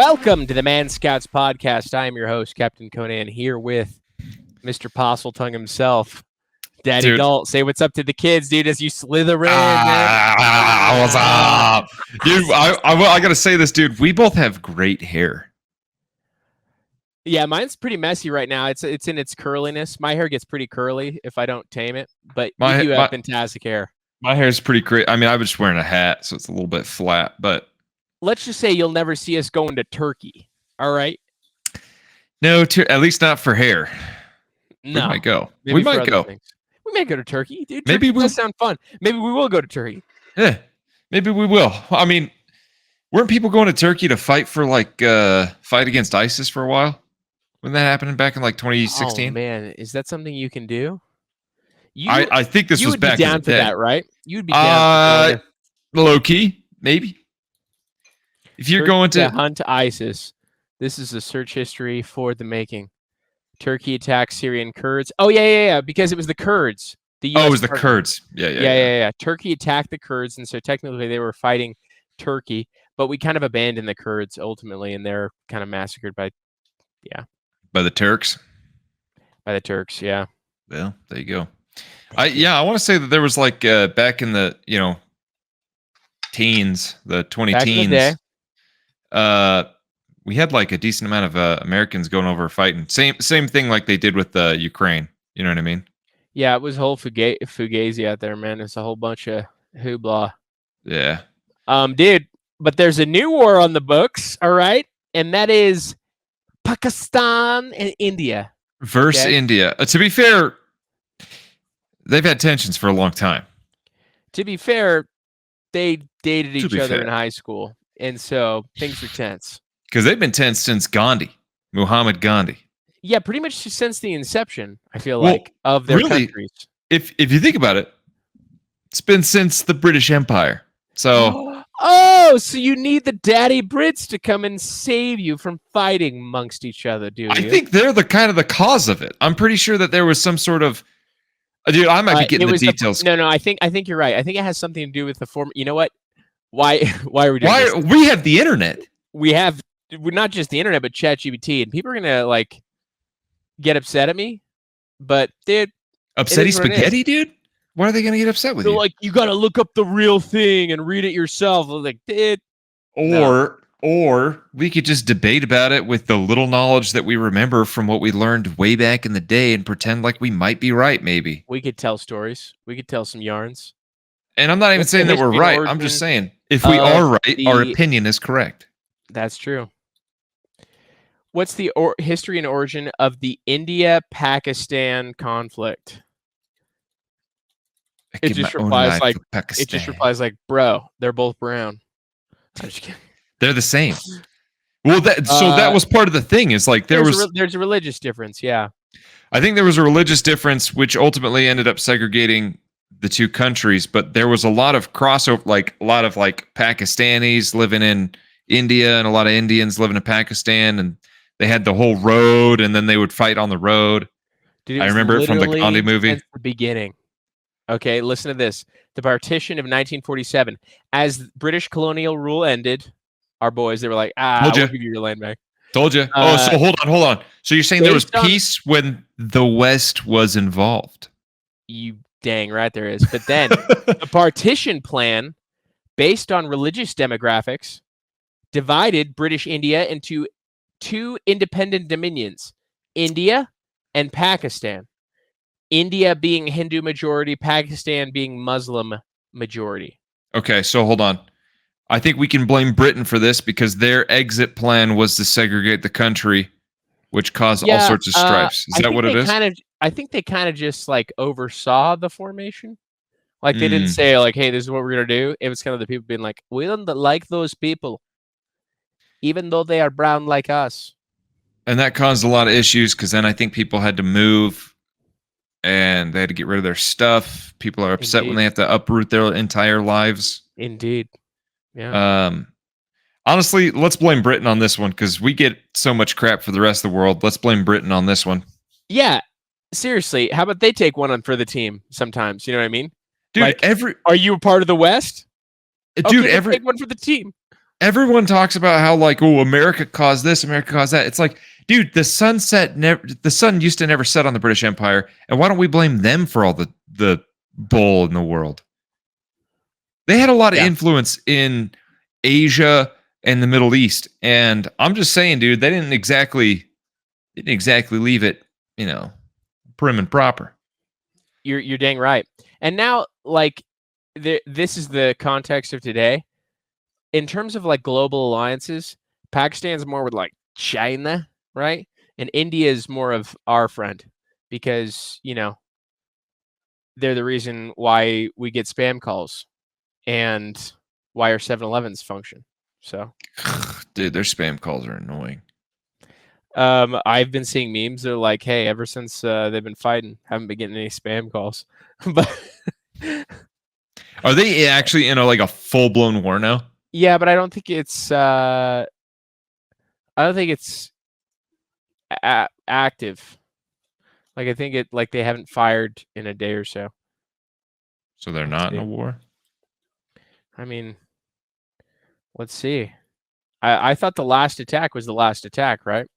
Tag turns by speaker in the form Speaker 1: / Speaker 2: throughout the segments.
Speaker 1: Welcome to the ManScouts podcast. I am your host, Captain Conan, here with Mr. Posseltongue himself, Daddy
Speaker 2: Dude.
Speaker 1: Dalt. Say what's up to the kids, dude, as you slither in.
Speaker 2: What's up? Dude, I gotta say this, dude. We both have great hair.
Speaker 1: Yeah, mine's pretty messy right now. It's in its curliness. My hair gets pretty curly if I don't tame it, but you do have fantastic hair.
Speaker 2: My hair's pretty great. I mean, I was just wearing a hat, so it's a little bit flat, but
Speaker 1: let's just say you'll never see us going to Turkey. All right?
Speaker 2: No, at least not for hair.
Speaker 1: No.
Speaker 2: We might go.
Speaker 1: Maybe
Speaker 2: we might go.
Speaker 1: Things. We may go to Turkey, dude.
Speaker 2: Maybe
Speaker 1: we'll sound fun. Maybe we will go to Turkey.
Speaker 2: Yeah, maybe we will. I mean, weren't people going to Turkey to fight for fight against ISIS for a while? Wasn't that happening back in 2016?
Speaker 1: Oh man, is that something you can do?
Speaker 2: I think this was back in the day.
Speaker 1: You would be down for that, right? You'd be down for
Speaker 2: low key, maybe. If you're going to
Speaker 1: hunt ISIS, this is a search history for the making. Turkey attacks Syrian Kurds. Oh yeah, because it was the Kurds.
Speaker 2: It was the Kurds. Yeah.
Speaker 1: Turkey attacked the Kurds, and so technically they were fighting Turkey, but we kind of abandoned the Kurds ultimately, and they're kind of massacred by
Speaker 2: the Turks.
Speaker 1: By the Turks, yeah.
Speaker 2: Well, there you go. I want to say that there was back in the teens, the 20-teens. We had a decent amount of Americans going over fighting. Same thing like they did with Ukraine. You know what I mean?
Speaker 1: Yeah, it was whole fugazi out there, man. It's a whole bunch of hoopla.
Speaker 2: Yeah.
Speaker 1: Dude, but there's a new war on the books, all right? And that is Pakistan and India.
Speaker 2: Versus India. To be fair, they've had tensions for a long time.
Speaker 1: To be fair, they dated each other in high school. And so things are tense.
Speaker 2: Because they've been tense since Muhammad Gandhi.
Speaker 1: Yeah, pretty much since the inception, I feel of their countries.
Speaker 2: If you think about it, it's been since the British Empire. So
Speaker 1: so you need the daddy Brits to come and save you from fighting amongst each other, do you?
Speaker 2: I think they're the cause of it. I'm pretty sure that there was some sort of dude, I might be getting the details.
Speaker 1: No, I think you're right. I think it has something to do with the form. You know what? Why are we doing this?
Speaker 2: We have the internet.
Speaker 1: We're not just the internet, but ChatGPT, and people are gonna get upset at me. But dude,
Speaker 2: upsetty spaghetti, dude. Why are they gonna get upset with you?
Speaker 1: They're you gotta look up the real thing and read it yourself. Dude.
Speaker 2: Or we could just debate about it with the little knowledge that we remember from what we learned way back in the day and pretend like we might be right. Maybe
Speaker 1: we could tell stories. We could tell some yarns.
Speaker 2: And I'm not even saying that we're right. I'm just saying if we are right, our opinion is correct.
Speaker 1: That's true. What's the history and origin of the India-Pakistan conflict? It just replies bro, they're both brown. I'm just kidding.
Speaker 2: They're the same. Well, that was part of the thing. Is
Speaker 1: there's a religious difference. Yeah,
Speaker 2: I think there was a religious difference, which ultimately ended up segregating the two countries. But there was a lot of crossover, a lot of Pakistanis living in India and a lot of Indians living in Pakistan, and they had the whole road, and then they would fight on the road.
Speaker 1: Dude,
Speaker 2: I remember it from the Gandhi movie.
Speaker 1: Since the beginning. Okay, listen to this. The partition of 1947. As British colonial rule ended, our boys, they were like, we'll give you your land back.
Speaker 2: Told you. So hold on. So you're saying there was peace when the West was involved?
Speaker 1: You dang right there is. But then the partition plan, based on religious demographics, divided British India into two independent dominions, India and Pakistan. India being Hindu majority, Pakistan being Muslim majority.
Speaker 2: Okay, so hold on. I think we can blame Britain for this because their exit plan was to segregate the country, which caused all sorts of strifes. Is that what it is?
Speaker 1: I think they kind of just oversaw the formation. They didn't say hey, this is what we're going to do. It was kind of the people being we don't like those people, even though they are brown like us.
Speaker 2: And that caused a lot of issues because then I think people had to move. And they had to get rid of their stuff. People are upset when they have to uproot their entire lives.
Speaker 1: Indeed. Yeah.
Speaker 2: Honestly, let's blame Britain on this one because we get so much crap for the rest of the world. Let's blame Britain on this one.
Speaker 1: Yeah. Seriously, how about they take one on for the team sometimes? You know what I mean?
Speaker 2: Dude,
Speaker 1: are you a part of the West?
Speaker 2: Dude,
Speaker 1: take one for the team.
Speaker 2: everyone talks about how like, oh, America caused this, America caused that. It's like, dude, the sun used to never set on the British Empire, and why don't we blame them for all the bull in the world? They had a lot of influence in Asia and the Middle East, and I'm just saying, dude, they didn't exactly leave it, prim and proper.
Speaker 1: You're dang right. And now, like, this is the context of today. In terms of like global alliances, Pakistan's more with like China, right? And India is more of our friend because, they're the reason why we get spam calls and why our 7-Elevens function. So,
Speaker 2: dude, their spam calls are annoying.
Speaker 1: I've been seeing memes. They're like, hey, ever since they've been fighting, haven't been getting any spam calls. But
Speaker 2: are they actually in like a full-blown war now?
Speaker 1: Yeah, but I don't think it's active. Like I think they haven't fired in a day or so.
Speaker 2: So they're not in a war?
Speaker 1: I mean, let's see. I thought the last attack was the last attack, right?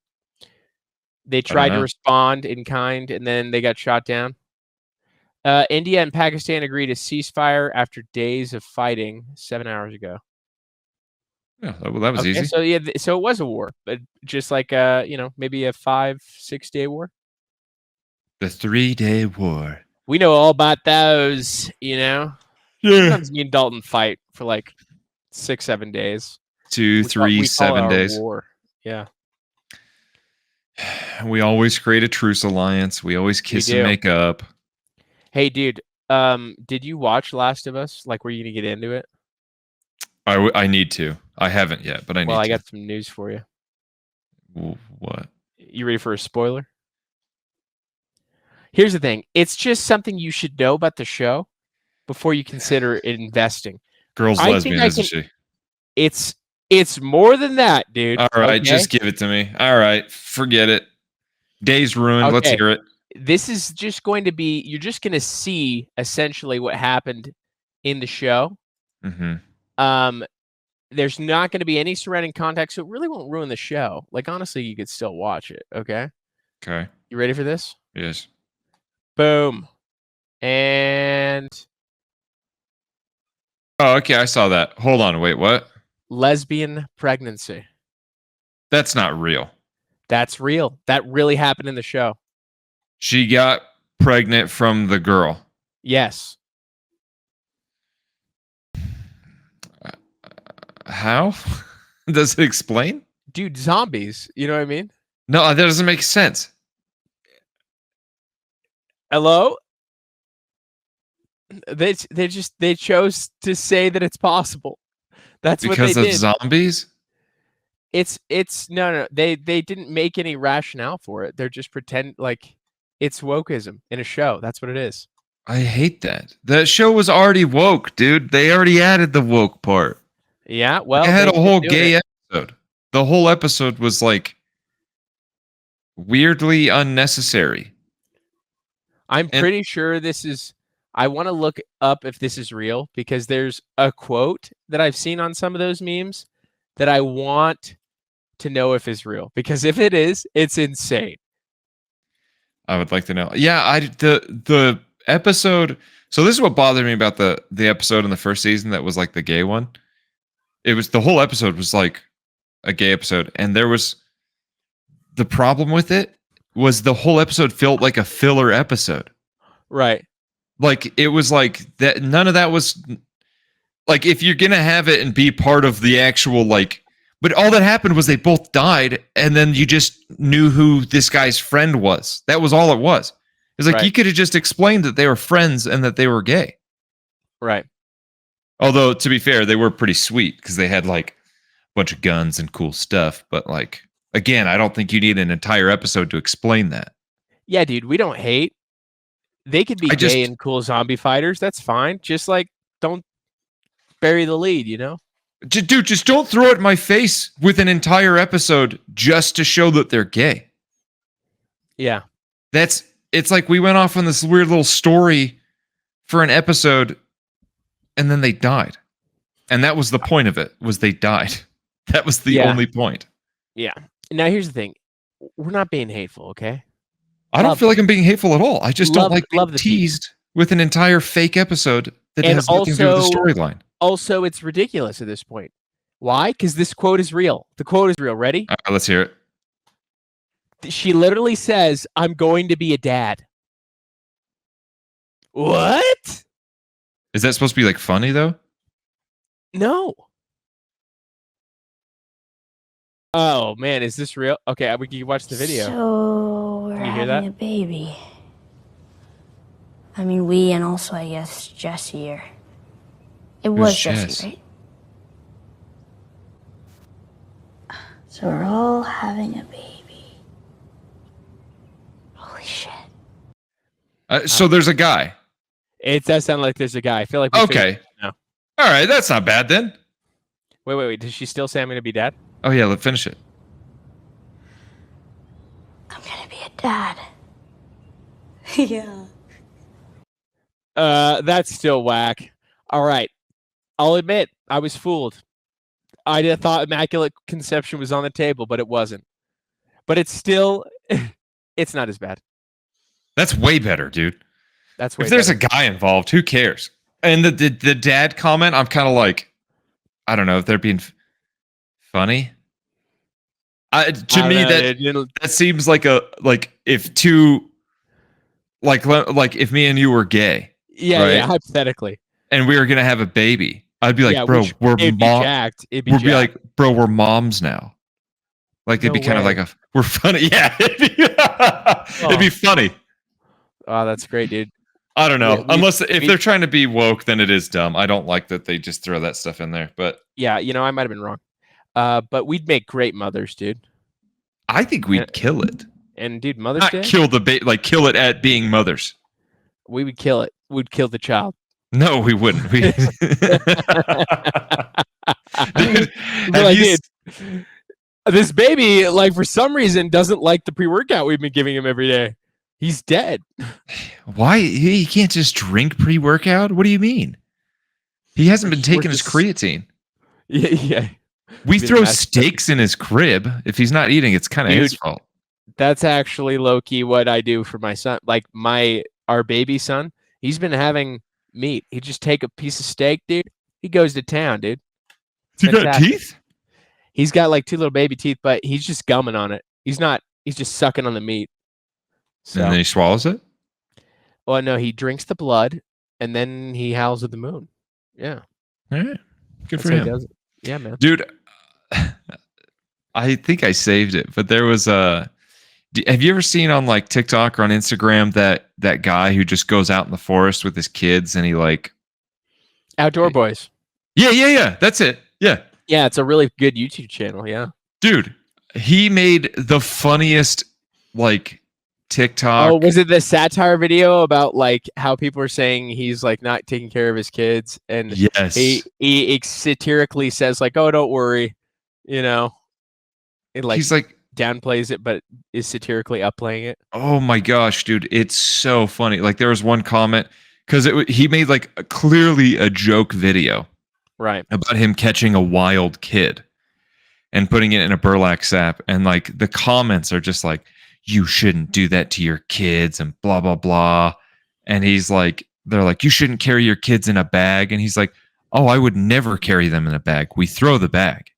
Speaker 1: They tried to respond in kind and then they got shot down. India and Pakistan agreed to ceasefire after days of fighting 7 hours ago.
Speaker 2: Yeah, well, that was easy.
Speaker 1: So so it was a war, but just like maybe a 5-6 day war.
Speaker 2: The 3-day war.
Speaker 1: We know all about those,
Speaker 2: Yeah.
Speaker 1: Sometimes me and Dalton fight for like 6-7 days.
Speaker 2: 2, 3, 7 days.
Speaker 1: War. Yeah.
Speaker 2: We always create a truce alliance. We always kiss and make up.
Speaker 1: Hey, dude. Did you watch Last of Us? Like, were you gonna get into it?
Speaker 2: I need to. I haven't yet, but I need to.
Speaker 1: Well, I got some news for you.
Speaker 2: What?
Speaker 1: You ready for a spoiler? Here's the thing. It's just something you should know about the show before you consider investing.
Speaker 2: Girl's lesbian, isn't she?
Speaker 1: It's more than that, dude.
Speaker 2: All right, just give it to me. All right, forget it. Day's ruined. Okay. Let's hear it.
Speaker 1: This is just going to be, you're just going to see essentially what happened in the show.
Speaker 2: Mm-hmm.
Speaker 1: There's not going to be any surrounding context, so it really won't ruin the show. Like, honestly, you could still watch it, okay?
Speaker 2: Okay.
Speaker 1: You ready for this?
Speaker 2: Yes.
Speaker 1: Boom. And...
Speaker 2: Oh, okay, I saw that. Hold on, wait, what?
Speaker 1: Lesbian pregnancy.
Speaker 2: That's not real.
Speaker 1: That's real. That really happened in the show.
Speaker 2: She got pregnant from the girl.
Speaker 1: Yes.
Speaker 2: How? Does it explain?
Speaker 1: Dude, zombies. You know what I mean?
Speaker 2: No, that doesn't make sense.
Speaker 1: Hello? They chose to say that it's possible. That's
Speaker 2: because
Speaker 1: what they
Speaker 2: of
Speaker 1: did.
Speaker 2: Zombies?
Speaker 1: It's no. They didn't make any rationale for it. They're just pretend like it's wokeism in a show. That's what it is.
Speaker 2: I hate that. The show was already woke, dude. They already added the woke part.
Speaker 1: Yeah, well,
Speaker 2: they had a whole gay episode. The whole episode was like weirdly unnecessary.
Speaker 1: I'm pretty sure this is. I want to look up if this is real because there's a quote that I've seen on some of those memes that I want to know if is real, because if it is, it's insane.
Speaker 2: I would like to know. Yeah, the episode. So this is what bothered me about the episode in the first season that was like the gay one. It was the whole episode was like a gay episode, and there was the problem with it was the whole episode felt like a filler episode.
Speaker 1: Right.
Speaker 2: Like it was like that. None of that was like if you're gonna have it and be part of the actual like. But all that happened was they both died, and then you just knew who this guy's friend was. That was all it was. It was like you could have just explained that they were friends and that they were gay.
Speaker 1: Right.
Speaker 2: Although, to be fair, they were pretty sweet because they had like a bunch of guns and cool stuff. But like, again, I don't think you need an entire episode to explain that.
Speaker 1: Yeah, dude, we don't hate. They could be gay and cool zombie fighters. That's fine. Just like, don't bury the lead, you know?
Speaker 2: Dude, just don't throw it in my face with an entire episode just to show that they're gay.
Speaker 1: Yeah.
Speaker 2: It's like we went off on this weird little story for an episode and then they died. And that was the point of it, was they died. That was the
Speaker 1: Yeah.
Speaker 2: only point.
Speaker 1: Yeah. Now here's the thing. We're not being hateful, okay?
Speaker 2: I don't feel like I'm being hateful at all. I just don't like being
Speaker 1: love the piece.
Speaker 2: teased with an entire fake episode that
Speaker 1: And
Speaker 2: has nothing to do with the storyline.
Speaker 1: Also, it's ridiculous at this point. Why? Because this quote is real. The quote is real. Ready?
Speaker 2: All right, let's hear it.
Speaker 1: She literally says, "I'm going to be a dad." What?
Speaker 2: Is that supposed to be like funny though?
Speaker 1: No. Oh man, is this real? Okay, we can watch the video.
Speaker 3: So we're having a baby. I mean, we and also I guess Jesse here. It was Jesse, right? So we're all having a baby. Holy shit.
Speaker 2: So there's a guy.
Speaker 1: It does sound like there's a guy. I feel like
Speaker 2: okay.
Speaker 1: No.
Speaker 2: All right, that's not bad then.
Speaker 1: Wait. Does she still say I'm going to be dad?
Speaker 2: Oh yeah, let's finish it.
Speaker 3: I'm gonna be a dad. Yeah.
Speaker 1: That's still whack. All right. I'll admit, I was fooled. I thought Immaculate Conception was on the table, but it wasn't. But it's still, it's not as bad.
Speaker 2: That's way better, dude.
Speaker 1: That's way
Speaker 2: if there's
Speaker 1: better.
Speaker 2: A guy involved, who cares? And the dad comment, I'm kind of like, I don't know if they're being funny. To me, that seems like if two, like if me and you were gay,
Speaker 1: yeah, hypothetically,
Speaker 2: and we were gonna have a baby, I'd be like, bro,
Speaker 1: it'd be jacked. It'd be
Speaker 2: we'd be like, bro, we're moms now. Like it'd be kind of like we're funny, yeah. It'd be funny.
Speaker 1: Oh, that's great, dude.
Speaker 2: I don't know. If they're trying to be woke, then it is dumb. I don't like that they just throw that stuff in there. But
Speaker 1: yeah, I might have been wrong. But we'd make great mothers, dude.
Speaker 2: I think we'd kill it.
Speaker 1: And dude, Mother's Day?
Speaker 2: Kill kill it at being mothers.
Speaker 1: We would kill it. We'd kill the child.
Speaker 2: No, we wouldn't. Dude,
Speaker 1: this baby, like for some reason, doesn't like the pre-workout we've been giving him every day. He's dead.
Speaker 2: Why? He can't just drink pre-workout? What do you mean? He hasn't been taking his creatine.
Speaker 1: Yeah.
Speaker 2: We throw steaks in his crib. If he's not eating, it's kind of his fault.
Speaker 1: That's actually low-key what I do for my son. Like our baby son, he's been having meat. He just take a piece of steak, dude. He goes to town, dude.
Speaker 2: He got teeth?
Speaker 1: He's got like 2 little baby teeth, but he's just gumming on it. He's just sucking on the meat. So,
Speaker 2: and then he swallows it?
Speaker 1: Well, no, he drinks the blood and then he howls at the moon. Yeah.
Speaker 2: All right. Good for him.
Speaker 1: Yeah, man.
Speaker 2: Dude, I think I saved it, but there was have you ever seen on like TikTok or on Instagram that guy who just goes out in the forest with his kids and he like
Speaker 1: Outdoor Boys?
Speaker 2: Yeah. That's it. Yeah.
Speaker 1: Yeah, it's a really good YouTube channel. Yeah.
Speaker 2: Dude, he made the funniest like TikTok.
Speaker 1: Oh, was it the satire video about like how people are saying he's like not taking care of his kids? And
Speaker 2: yes,
Speaker 1: he satirically says like, "Oh, don't worry," It like
Speaker 2: he's like
Speaker 1: downplays it, but is satirically upplaying it.
Speaker 2: Oh my gosh, dude, it's so funny. Like there was one comment because he made like clearly a joke video,
Speaker 1: right,
Speaker 2: about him catching a wild kid and putting it in a burlap sack, and like the comments are just like, you shouldn't do that to your kids and blah blah blah. And they're like, you shouldn't carry your kids in a bag, and he's like, oh, I would never carry them in a bag. We throw the bag.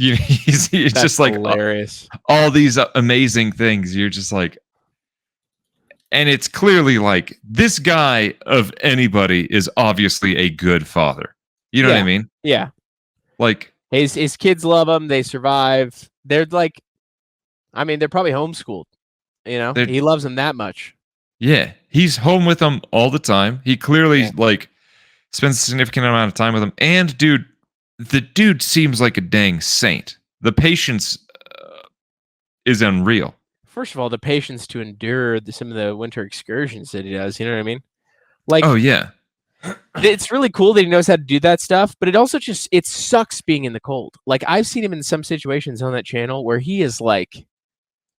Speaker 2: It's just like
Speaker 1: hilarious.
Speaker 2: All these amazing things. You're just like, and it's clearly like this guy of anybody is obviously a good father. You know what I mean?
Speaker 1: Yeah.
Speaker 2: Like
Speaker 1: his kids love him. They survive. They're like, I mean, they're probably homeschooled. He loves them that much.
Speaker 2: Yeah, he's home with them all the time. He clearly like spends a significant amount of time with them. And dude, the dude seems like a dang saint. The patience is unreal.
Speaker 1: First of all, the patience to endure some of the winter excursions that he does. You know what I mean? Like,
Speaker 2: oh yeah,
Speaker 1: it's really cool that he knows how to do that stuff. But it also it sucks being in the cold. Like I've seen him in some situations on that channel where he is like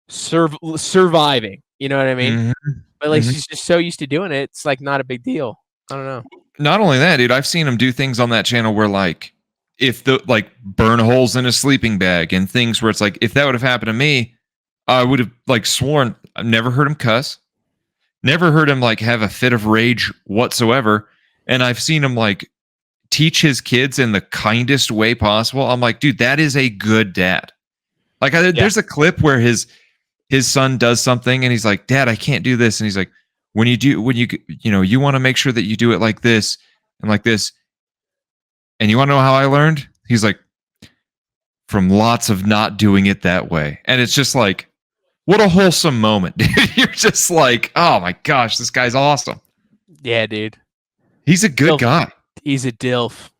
Speaker 1: surviving. You know what I mean?
Speaker 2: Mm-hmm.
Speaker 1: But like he's just so used to doing it, it's like not a big deal. I don't know.
Speaker 2: Not only that, dude, I've seen him do things on that channel where like if the like burn holes in a sleeping bag and things where it's like, if that would have happened to me, I would have like sworn. I've never heard him cuss, never heard him like have a fit of rage whatsoever. And I've seen him like teach his kids in the kindest way possible. I'm like, dude, that is a good dad. Like there's a clip where his son does something and he's like, Dad, I can't do this. And he's like, when you want to make sure that you do it like this and like this. And you want to know how I learned? He's like, from lots of not doing it that way. And it's just like, what a wholesome moment, dude. You're just like, oh my gosh, this guy's awesome.
Speaker 1: Yeah, dude.
Speaker 2: He's a good guy.
Speaker 1: He's a DILF.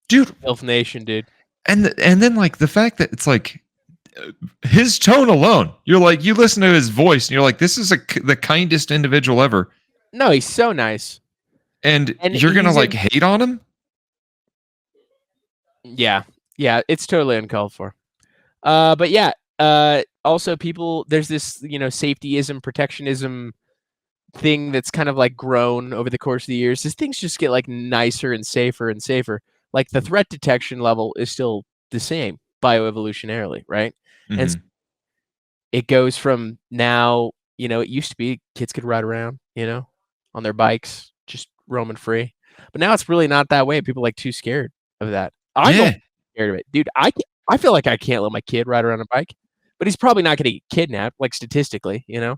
Speaker 2: Dude.
Speaker 1: DILF Nation, dude.
Speaker 2: And then like the fact that it's like his tone alone, you're like, you listen to his voice and you're like, this is the kindest individual ever.
Speaker 1: No, he's so nice.
Speaker 2: And you're going to like hate on him?
Speaker 1: Yeah. Yeah, it's totally uncalled for. But yeah, also people, there's this, safetyism, protectionism thing that's kind of like grown over the course of the years. These things just get like nicer and safer and safer. Like the threat detection level is still the same bioevolutionarily, right? Mm-hmm. And it goes from now, it used to be kids could ride around, on their bikes, just roaming free. But now it's really not that way. People are like too scared of that. I'm scared of it. Dude, I feel like I can't let my kid ride around a bike, but he's probably not going to get kidnapped, like statistically, Yeah,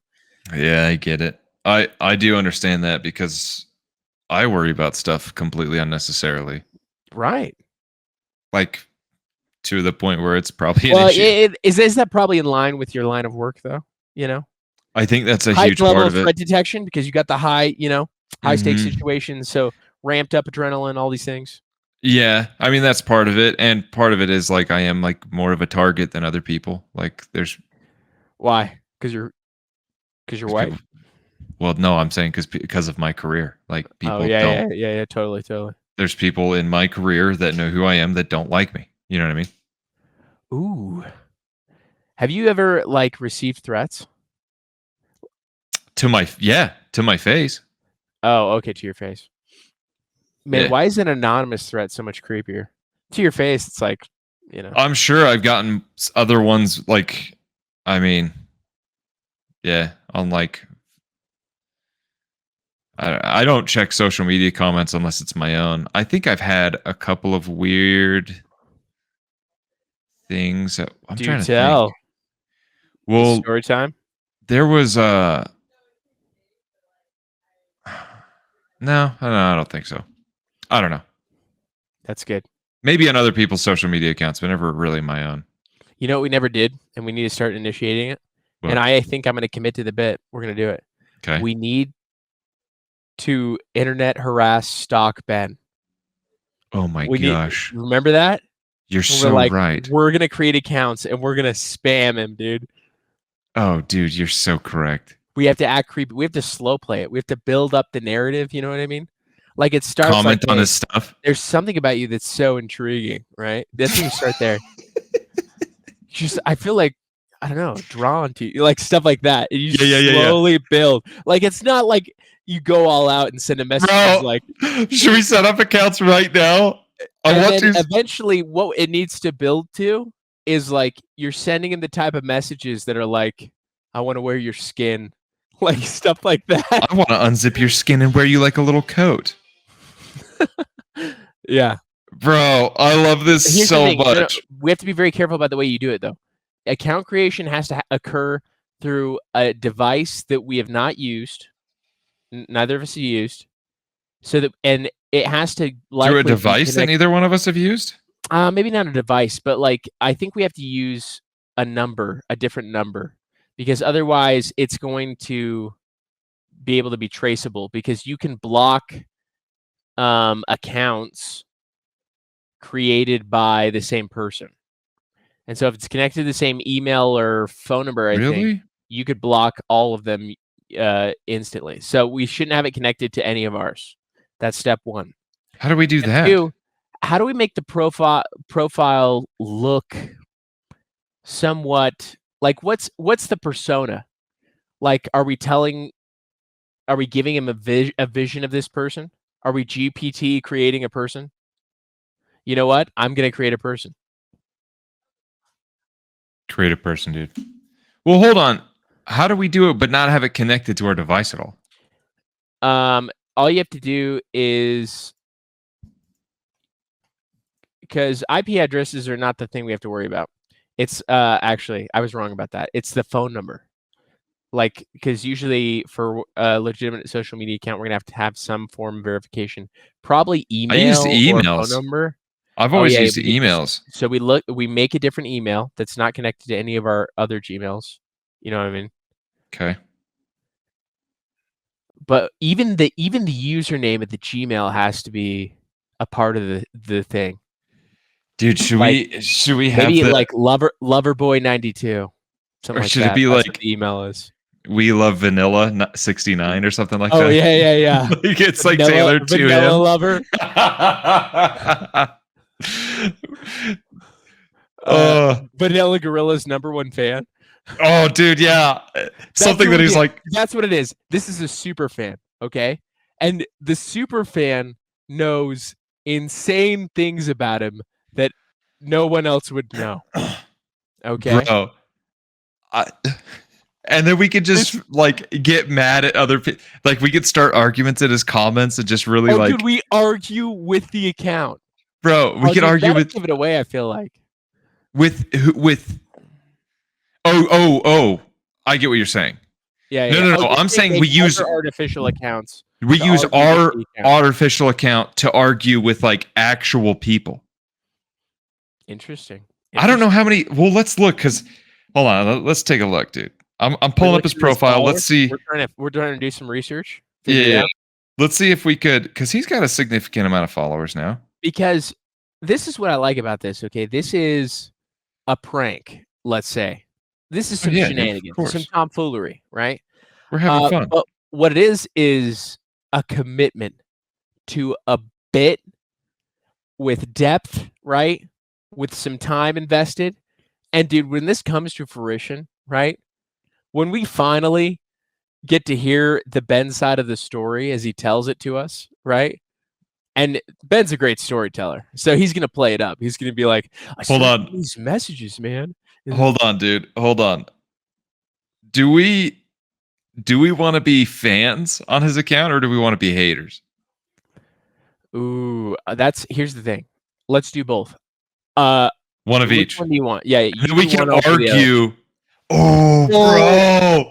Speaker 2: I get it. I do understand that because I worry about stuff completely unnecessarily.
Speaker 1: Right.
Speaker 2: Like to the point where it's probably an issue.
Speaker 1: Is that probably in line with your line of work though?
Speaker 2: I think that's a
Speaker 1: high
Speaker 2: huge
Speaker 1: level
Speaker 2: part of it.
Speaker 1: Threat detection because you got the high, high stakes situations. So ramped up adrenaline, all these things.
Speaker 2: Yeah. I mean, that's part of it. And part of it is like, I am like more of a target than other people. Like there's.
Speaker 1: Why? Because you're white?
Speaker 2: People, well, no, I'm saying because of my career. Like people
Speaker 1: yeah, totally.
Speaker 2: There's people in my career that know who I am that don't like me. You know what I mean?
Speaker 1: Ooh. Have you ever like received threats?
Speaker 2: To my face.
Speaker 1: Oh, okay, to your face. Man, why is an anonymous threat so much creepier? To your face, it's like,
Speaker 2: I'm sure I've gotten other ones like, I mean, yeah, on like, I don't check social media comments unless it's my own. I think I've had a couple of weird things. I'm trying to think. Well,
Speaker 1: story time.
Speaker 2: There was no, I don't think so. I don't know.
Speaker 1: That's good.
Speaker 2: Maybe on other people's social media accounts, but never really my own.
Speaker 1: You know what we never did, and we need to start initiating it. What? And I think I'm going to commit to the bit. We're going to do it.
Speaker 2: Okay.
Speaker 1: We need to internet harass stalk Ben.
Speaker 2: Oh my gosh.
Speaker 1: Remember that?
Speaker 2: You're so right.
Speaker 1: We're going to create accounts and we're going to spam him, dude.
Speaker 2: Oh, dude, you're so correct.
Speaker 1: We have to act creepy. We have to slow play it. We have to build up the narrative. You know what I mean? Like it starts.
Speaker 2: Comment on his stuff.
Speaker 1: There's something about you that's so intriguing, right? That's when you start there. I feel like, I don't know, drawn to you, like stuff like that. And you slowly build. Like it's not like you go all out and send a message. Like,
Speaker 2: should we set up accounts right now?
Speaker 1: Eventually, what it needs to build to is like you're sending him the type of messages that are like, I want to wear your skin, like stuff like that.
Speaker 2: I want to unzip your skin and wear you like a little coat.
Speaker 1: Yeah.
Speaker 2: Bro, I love this so much.
Speaker 1: We have to be very careful about the way you do it, though. Account creation has to occur through a device that we have not used. Neither of us have used. And it has to
Speaker 2: through a device that neither one of us have used?
Speaker 1: Maybe not a device, but like I think we have to use a different number, because otherwise it's going to be able to be traceable, because you can block accounts created by the same person. And so if it's connected to the same email or phone number, I think you could block all of them instantly. So we shouldn't have it connected to any of ours. That's step one.
Speaker 2: How do we do that?
Speaker 1: Two, how do we make the profile look somewhat like what's the persona? Like, are we giving him a vision of this person? Are we GPT creating a person? You know what? I'm gonna create a person.
Speaker 2: Create a person, dude. Well, hold on. How do we do it but not have it connected to our device at all?
Speaker 1: All you have to do is, because IP addresses are not the thing we have to worry about. It's actually, I was wrong about that. It's the phone number. Like, because usually for a legitimate social media account, we're gonna have to have some form of verification. Probably
Speaker 2: I used
Speaker 1: email or phone
Speaker 2: emails.
Speaker 1: number.
Speaker 2: I've
Speaker 1: Oh
Speaker 2: always
Speaker 1: yeah,
Speaker 2: used
Speaker 1: we could
Speaker 2: emails.
Speaker 1: so we make a different email that's not connected to any of our other Gmails. You know what I mean?
Speaker 2: Okay.
Speaker 1: But even the username of the Gmail has to be a part of the thing.
Speaker 2: Dude, should
Speaker 1: Like,
Speaker 2: we have
Speaker 1: maybe
Speaker 2: the
Speaker 1: like loverboy92, something
Speaker 2: or
Speaker 1: like
Speaker 2: should
Speaker 1: that.
Speaker 2: it be
Speaker 1: That's
Speaker 2: like
Speaker 1: what the email is.
Speaker 2: We Love Vanilla 69 or something like
Speaker 1: Oh
Speaker 2: that?
Speaker 1: yeah.
Speaker 2: Like it's like
Speaker 1: Vanilla,
Speaker 2: tailored to
Speaker 1: vanilla
Speaker 2: him.
Speaker 1: lover. Vanilla Gorilla's #1 fan.
Speaker 2: Oh, dude, yeah. Something that he's like.
Speaker 1: That's what it is. This is a super fan, okay? And the super fan knows insane things about him that no one else would know. Okay?
Speaker 2: Bro. And then we could just like get mad at other people. Like we could start arguments at his comments and just really like.
Speaker 1: Dude, we argue with the account.
Speaker 2: Bro, we could argue with.
Speaker 1: Give it away, I feel like.
Speaker 2: With. Oh. I get what you're saying.
Speaker 1: Yeah.
Speaker 2: No. I'm saying we use
Speaker 1: artificial accounts.
Speaker 2: We use our artificial account to argue with like actual people.
Speaker 1: Interesting.
Speaker 2: I don't know how many. Well, let's look because hold on. Let's take a look, dude. I'm pulling up his profile. Let's see.
Speaker 1: We're trying to do some research.
Speaker 2: Yeah. Let's see if we could, because he's got a significant amount of followers now.
Speaker 1: Because this is what I like about this. Okay, this is a prank. Let's say this is some shenanigans, some tomfoolery, right?
Speaker 2: We're having fun.
Speaker 1: But what it is a commitment to a bit with depth, right? With some time invested. And dude, when this comes to fruition, right? When we finally get to hear the Ben side of the story as he tells it to us, right? And Ben's a great storyteller, so he's gonna play it up. He's gonna be like,
Speaker 2: "Hold on,
Speaker 1: these messages, man."
Speaker 2: Hold on, dude. Hold on. Do we want to be fans on his account, or do we want to be haters?
Speaker 1: Ooh, here's the thing. Let's do both.
Speaker 2: One of each.
Speaker 1: Which one do you want? Yeah,
Speaker 2: we can argue. Oh, bro!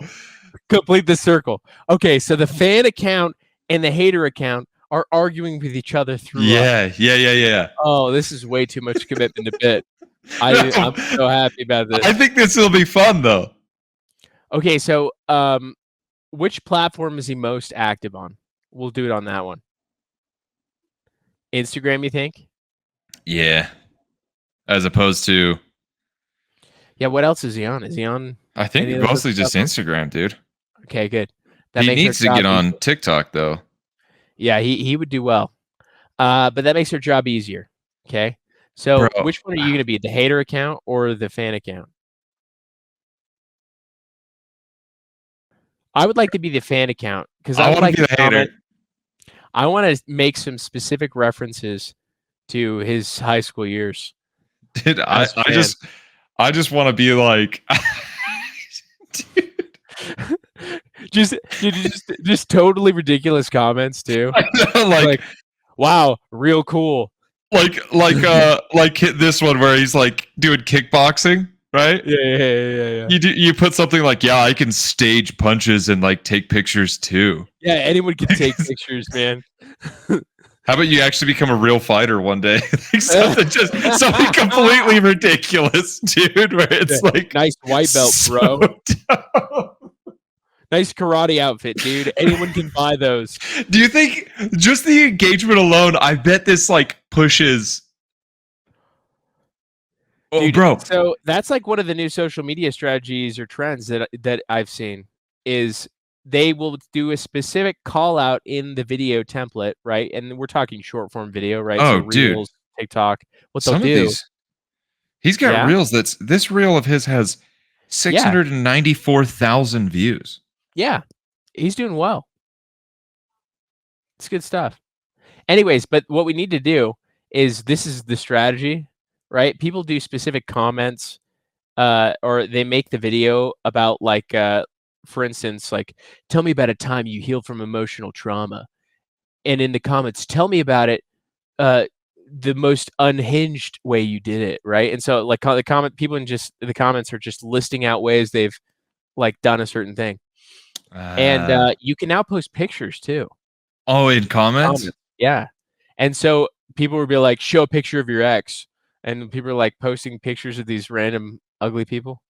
Speaker 1: Complete the circle. Okay, so the fan account and the hater account are arguing with each other through.
Speaker 2: Yeah.
Speaker 1: Oh, this is way too much commitment to bit. I'm so happy about this.
Speaker 2: I think this will be fun though.
Speaker 1: Okay, so which platform is he most active on? We'll do it on that one. Instagram, you think?
Speaker 2: Yeah. As opposed to.
Speaker 1: Yeah, what else is he on? Is he on?
Speaker 2: I think mostly just Instagram, dude.
Speaker 1: Okay, good.
Speaker 2: He needs to get on TikTok though.
Speaker 1: Yeah, he would do well. But that makes our job easier. Okay. So which one are you going to be? The hater account or the fan account? I would like to be the fan account because I would like to be the hater. I want to make some specific references to his high school years.
Speaker 2: Dude, I just want to be like
Speaker 1: dude. just totally ridiculous comments too. like wow, real cool.
Speaker 2: Like this one where he's like doing kickboxing, right?
Speaker 1: Yeah.
Speaker 2: You put something like, yeah, I can stage punches and like take pictures too.
Speaker 1: Yeah, anyone can take pictures, man.
Speaker 2: How about you actually become a real fighter one day? Like something completely ridiculous, dude. Where it's like
Speaker 1: nice white belt, bro. Nice karate outfit, dude. Anyone can buy those.
Speaker 2: Do you think just the engagement alone? I bet this like pushes. Oh, dude, bro.
Speaker 1: So that's like one of the new social media strategies or trends that I've seen is they will do a specific call out in the video template, right? And we're talking short form video, right?
Speaker 2: Oh,
Speaker 1: so Reels,
Speaker 2: dude.
Speaker 1: TikTok. What they'll do.
Speaker 2: He's got Reels. This reel of his has 694,000 views.
Speaker 1: Yeah, he's doing well. It's good stuff. Anyways, but what we need to do is this is the strategy, right? People do specific comments, or they make the video about like, for instance, like, tell me about a time you healed from emotional trauma, and in the comments, tell me about it, uh, the most unhinged way you did it, right? And so like the comment people in just the comments are just listing out ways they've like done a certain thing. And you can now post pictures too.
Speaker 2: Oh, in comments?
Speaker 1: Comments. Yeah. And so people would be like, show a picture of your ex. And people are like posting pictures of these random ugly people.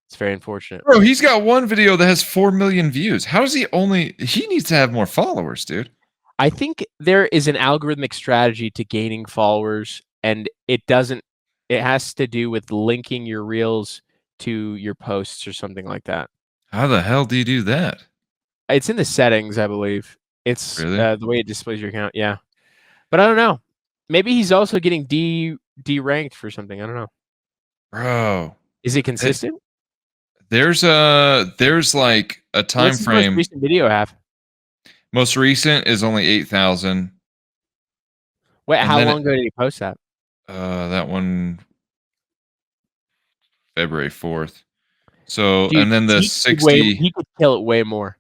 Speaker 1: It's very unfortunate.
Speaker 2: Bro, he's got one video that has 4 million views. How does he needs to have more followers, dude.
Speaker 1: I think there is an algorithmic strategy to gaining followers, and it has to do with linking your reels to your posts or something like that.
Speaker 2: How the hell do you do that?
Speaker 1: It's in the settings, I believe. It's
Speaker 2: Really?
Speaker 1: the way it displays your account. Yeah. But I don't know. Maybe he's also getting deranked for something. I don't know.
Speaker 2: Bro.
Speaker 1: Is it consistent?
Speaker 2: There's like a time
Speaker 1: What's his most
Speaker 2: frame.
Speaker 1: recent video have?
Speaker 2: Most recent is only 8,000.
Speaker 1: Wait,
Speaker 2: And
Speaker 1: how
Speaker 2: then
Speaker 1: long ago did he post that?
Speaker 2: That one February 4th. So,
Speaker 1: Dude,
Speaker 2: and then the 60
Speaker 1: he could kill it way more.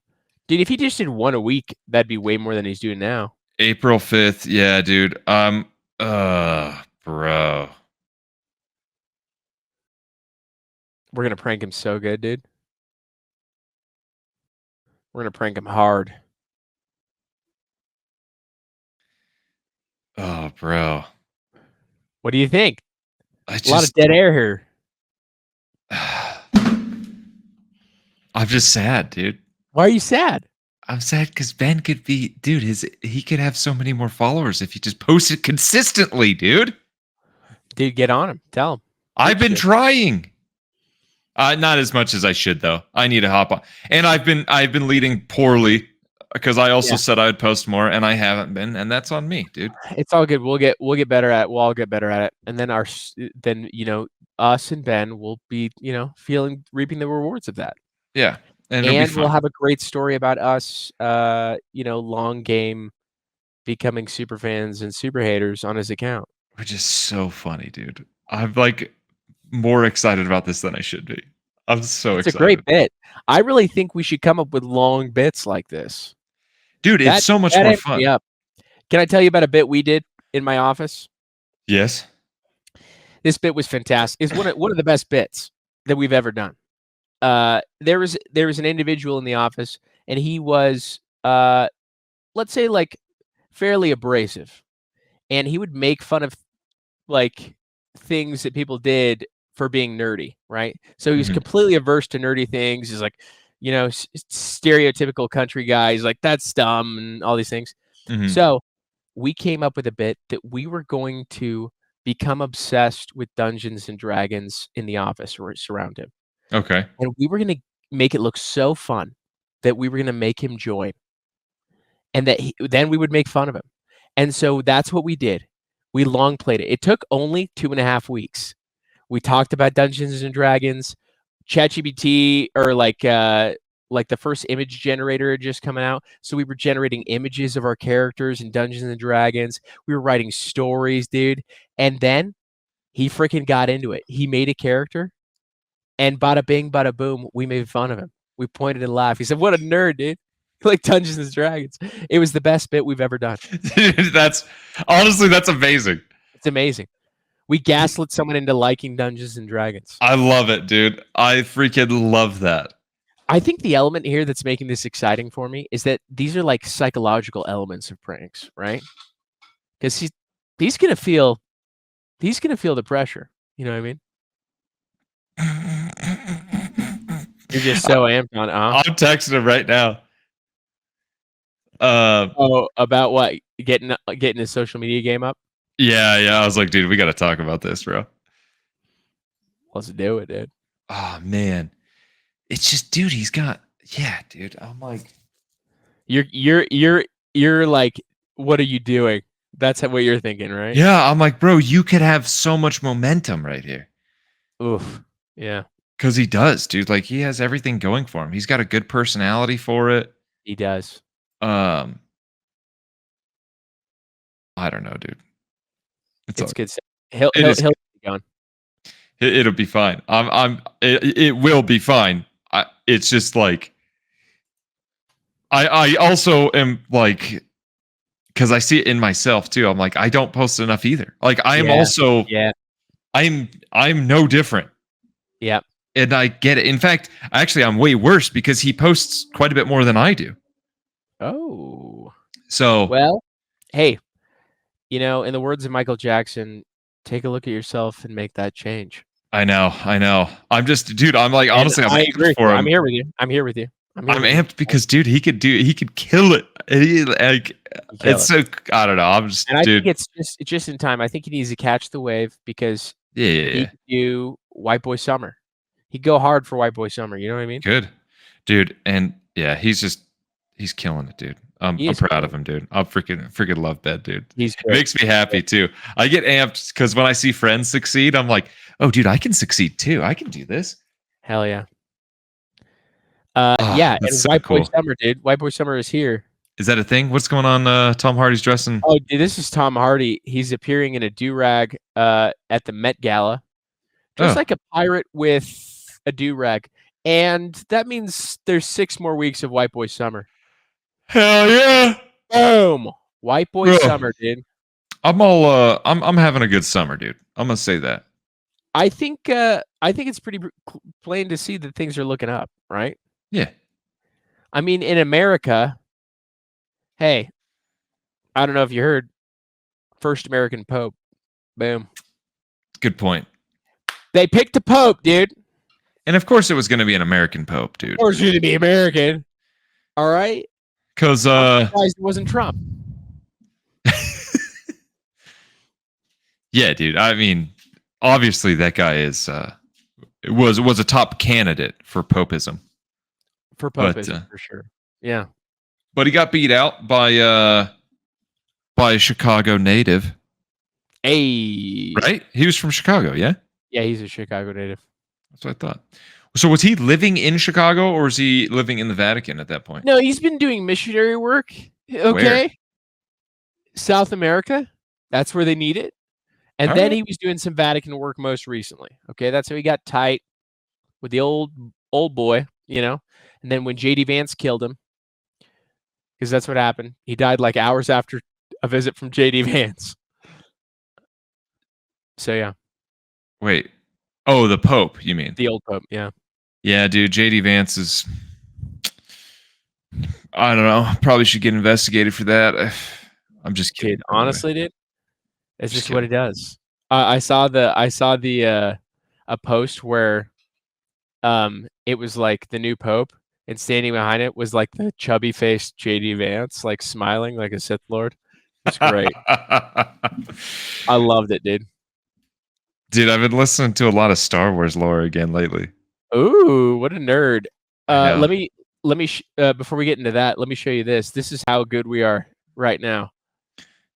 Speaker 1: Dude, if he just did one a week, that'd be way more than he's doing now.
Speaker 2: April 5th. Yeah, dude. Bro.
Speaker 1: We're gonna prank him so good, dude. We're gonna prank him hard.
Speaker 2: Oh, bro.
Speaker 1: What do you think?
Speaker 2: A
Speaker 1: lot of dead air here.
Speaker 2: I'm just sad, dude.
Speaker 1: Why are you sad?
Speaker 2: I'm sad because Ben could be, dude. He could have so many more followers if he just posted consistently, dude.
Speaker 1: Dude, get on him. Tell him.
Speaker 2: I've been trying. Not as much as I should, though. I need to hop on, and I've been leading poorly because I also said I'd post more, and I haven't been, and that's on me, dude.
Speaker 1: It's all good. We'll get better at it. We'll all get better at it, and then us and Ben will be reaping the rewards of that.
Speaker 2: Yeah, and
Speaker 1: we'll have a great story about us, long game becoming super fans and super haters on his account.
Speaker 2: Which is so funny, dude. I'm like more excited about this than I should be. I'm so excited.
Speaker 1: It's a great bit. I really think we should come up with long bits like this.
Speaker 2: Dude, it's so much more fun.
Speaker 1: Can I tell you about a bit we did in my office?
Speaker 2: Yes.
Speaker 1: This bit was fantastic. It's one of the best bits that we've ever done. There was an individual in the office, and he was, let's say, like, fairly abrasive, and he would make fun of like things that people did for being nerdy, right? So he was completely averse to nerdy things. He's like, stereotypical country guy. He's like, that's dumb, and all these things. So we came up with a bit that we were going to become obsessed with Dungeons and Dragons in the office or surround him.
Speaker 2: Okay.
Speaker 1: And we were going to make it look so fun that we were going to make him join, and that then we would make fun of him. And so that's what we did. We long played it. It took only 2.5 weeks. We talked about Dungeons and Dragons. ChatGPT, or like the first image generator had just come out. So we were generating images of our characters in Dungeons and Dragons. We were writing stories, dude. And then he freaking got into it. He made a character, and bada bing, bada boom, we made fun of him. We pointed and laughed. He said, "What a nerd, dude." Like Dungeons and Dragons. It was the best bit we've ever done.
Speaker 2: That's amazing.
Speaker 1: It's amazing. We gaslit someone into liking Dungeons and Dragons.
Speaker 2: I love it, dude. I freaking love that.
Speaker 1: I think the element here that's making this exciting for me is that these are like psychological elements of pranks, right? Because he's gonna feel the pressure. You know what I mean? You're just so amped on it, huh?
Speaker 2: I'm texting him right now.
Speaker 1: About what? Getting his social media game up?
Speaker 2: Yeah. I was like, dude, we got to talk about this, bro.
Speaker 1: Let's do it, dude.
Speaker 2: Oh man, it's just, dude. He's got, yeah, dude. I'm like,
Speaker 1: you're like, what are you doing? That's what you're thinking, right?
Speaker 2: Yeah, I'm like, bro, you could have so much momentum right here.
Speaker 1: Oof. Yeah.
Speaker 2: Because he does, dude. Like, he has everything going for him. He's got a good personality for it.
Speaker 1: He does.
Speaker 2: I don't know, dude.
Speaker 1: It's good stuff. He'll
Speaker 2: It is.
Speaker 1: be gone.
Speaker 2: It'll be fine. It will be fine. It's just like I also am like, because I see it in myself too. I'm like, I don't post enough either. Like I am also I'm no different.
Speaker 1: Yeah.
Speaker 2: And I get it. In fact, actually, I'm way worse because he posts quite a bit more than I do.
Speaker 1: Oh.
Speaker 2: So,
Speaker 1: well, hey, in the words of Michael Jackson, take a look at yourself and make that change.
Speaker 2: I know. I'm just, dude. I'm like, honestly, I'm
Speaker 1: amped
Speaker 2: for him.
Speaker 1: I'm here with you. I'm
Speaker 2: amped because, dude, he could kill it. It's so, I don't know. I'm just,
Speaker 1: and I
Speaker 2: dude.
Speaker 1: think it's just in time. I think he needs to catch the wave because
Speaker 2: he
Speaker 1: could do White Boy Summer. He'd go hard for White Boy Summer. You know what I mean?
Speaker 2: Good, dude. And yeah, he's killing it, dude. I'm proud of him, dude. I freaking love Ben, dude. It makes me happy too. I get amped because when I see friends succeed, I'm like, oh, dude, I can succeed too. I can do this.
Speaker 1: Hell yeah. Yeah, and
Speaker 2: so
Speaker 1: White
Speaker 2: cool.
Speaker 1: Boy Summer, dude. White Boy Summer is here.
Speaker 2: Is that a thing? What's going on? Tom Hardy's dressing.
Speaker 1: Oh, dude, this is Tom Hardy. He's appearing in a do-rag at the Met Gala. Just like a pirate with a do-rag. And that means there's 6 more weeks of White Boy Summer.
Speaker 2: Hell yeah.
Speaker 1: Boom. White Boy Summer, dude.
Speaker 2: I'm having a good summer, dude. I'm gonna say that.
Speaker 1: I think it's pretty plain to see that things are looking up, right?
Speaker 2: Yeah.
Speaker 1: I mean, in America, hey, I don't know if you heard, first American Pope. Boom.
Speaker 2: Good point.
Speaker 1: They picked a Pope, dude.
Speaker 2: And of course it was going to be an American Pope, dude.
Speaker 1: Of course it was going to be American. All right?
Speaker 2: Because
Speaker 1: I'm surprised it wasn't Trump.
Speaker 2: Yeah, dude. I mean, obviously that guy was a top candidate for popism.
Speaker 1: For popism, for sure. Yeah.
Speaker 2: But he got beat out by a Chicago native.
Speaker 1: Hey.
Speaker 2: Right? He was from Chicago, yeah?
Speaker 1: Yeah, he's a Chicago native.
Speaker 2: That's what I thought. So was he living in Chicago or was he living in the Vatican at that point?
Speaker 1: No, he's been doing missionary work. Okay.
Speaker 2: Where?
Speaker 1: South America. That's where they need it. And then he was doing some Vatican work most recently. Okay. That's how he got tight with the old boy, And then when JD Vance killed him, because that's what happened. He died like hours after a visit from JD Vance. So yeah.
Speaker 2: Wait. Oh, the Pope, you mean?
Speaker 1: The old Pope, yeah.
Speaker 2: Yeah, dude, JD Vance is, I don't know, probably should get investigated for that. I'm just kidding.
Speaker 1: Dude, honestly, dude, it's just what it does. I saw a post where it was like the new Pope, and standing behind it was like the chubby faced JD Vance, like smiling like a Sith Lord. It's great. I loved it, dude.
Speaker 2: Dude, I've been listening to a lot of Star Wars lore again lately.
Speaker 1: Ooh, what a nerd. Let me before we get into that, let me show you this. This is how good we are right now.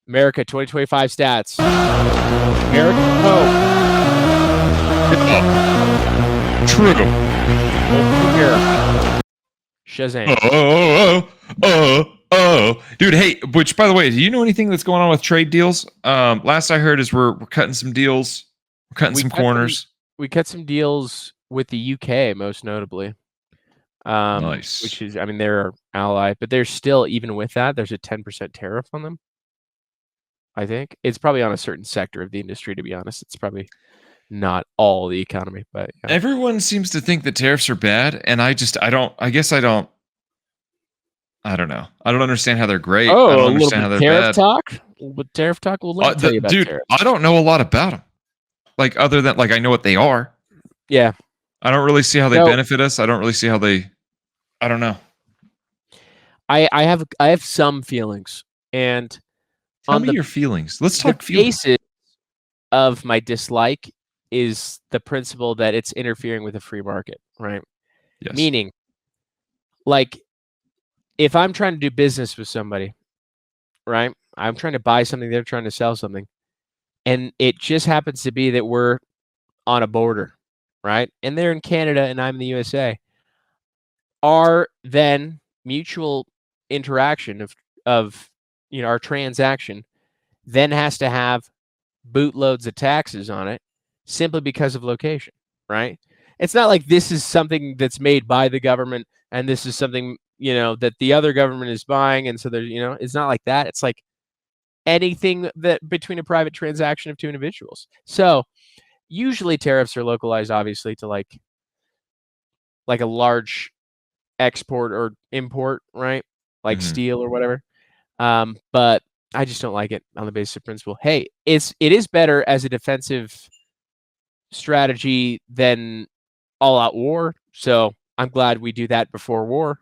Speaker 1: America 2025 stats. American Pope.
Speaker 2: True.
Speaker 1: Shazam.
Speaker 2: Oh. Dude, hey, which by the way, do you know anything that's going on with trade deals? Last I heard is we're cutting some deals. We're cutting some corners.
Speaker 1: We cut some deals with the UK, most notably.
Speaker 2: Nice.
Speaker 1: Which is, I mean, they're our ally, but there's still, even with that, there's a 10% tariff on them. I think it's probably on a certain sector of the industry, to be honest. It's probably not all the economy, but yeah.
Speaker 2: Everyone seems to think that tariffs are bad, and I don't know. I don't understand how they're great.
Speaker 1: Oh,
Speaker 2: I don't understand how they're bad.
Speaker 1: A little bit tariff talk. Well, let me tell you about tariffs.
Speaker 2: I don't know a lot about them. Like, other than, like, I know what they are.
Speaker 1: Yeah.
Speaker 2: I don't really see how they benefit us. I don't really see how they, I don't know.
Speaker 1: I have some feelings, and
Speaker 2: tell me your feelings. Let's talk feelings.
Speaker 1: The basis of my dislike is the principle that it's interfering with the free market, right?
Speaker 2: Yes.
Speaker 1: Meaning, like, if I'm trying to do business with somebody, right? I'm trying to buy something, they're trying to sell something, and it just happens to be that we're on a border, right? And they're in Canada and I'm in the USA. Our then mutual interaction of our transaction then has to have bootloads of taxes on it simply because of location, right? It's not like this is something that's made by the government and this is something, that the other government is buying. And so there's, it's not like that. It's like anything that between a private transaction of two individuals. So usually tariffs are localized, obviously, to like a large export or import, right? Like steel or whatever. But I just don't like it on the basis of principle. Hey, it is better as a defensive strategy than all-out war. So I'm glad we do that before war.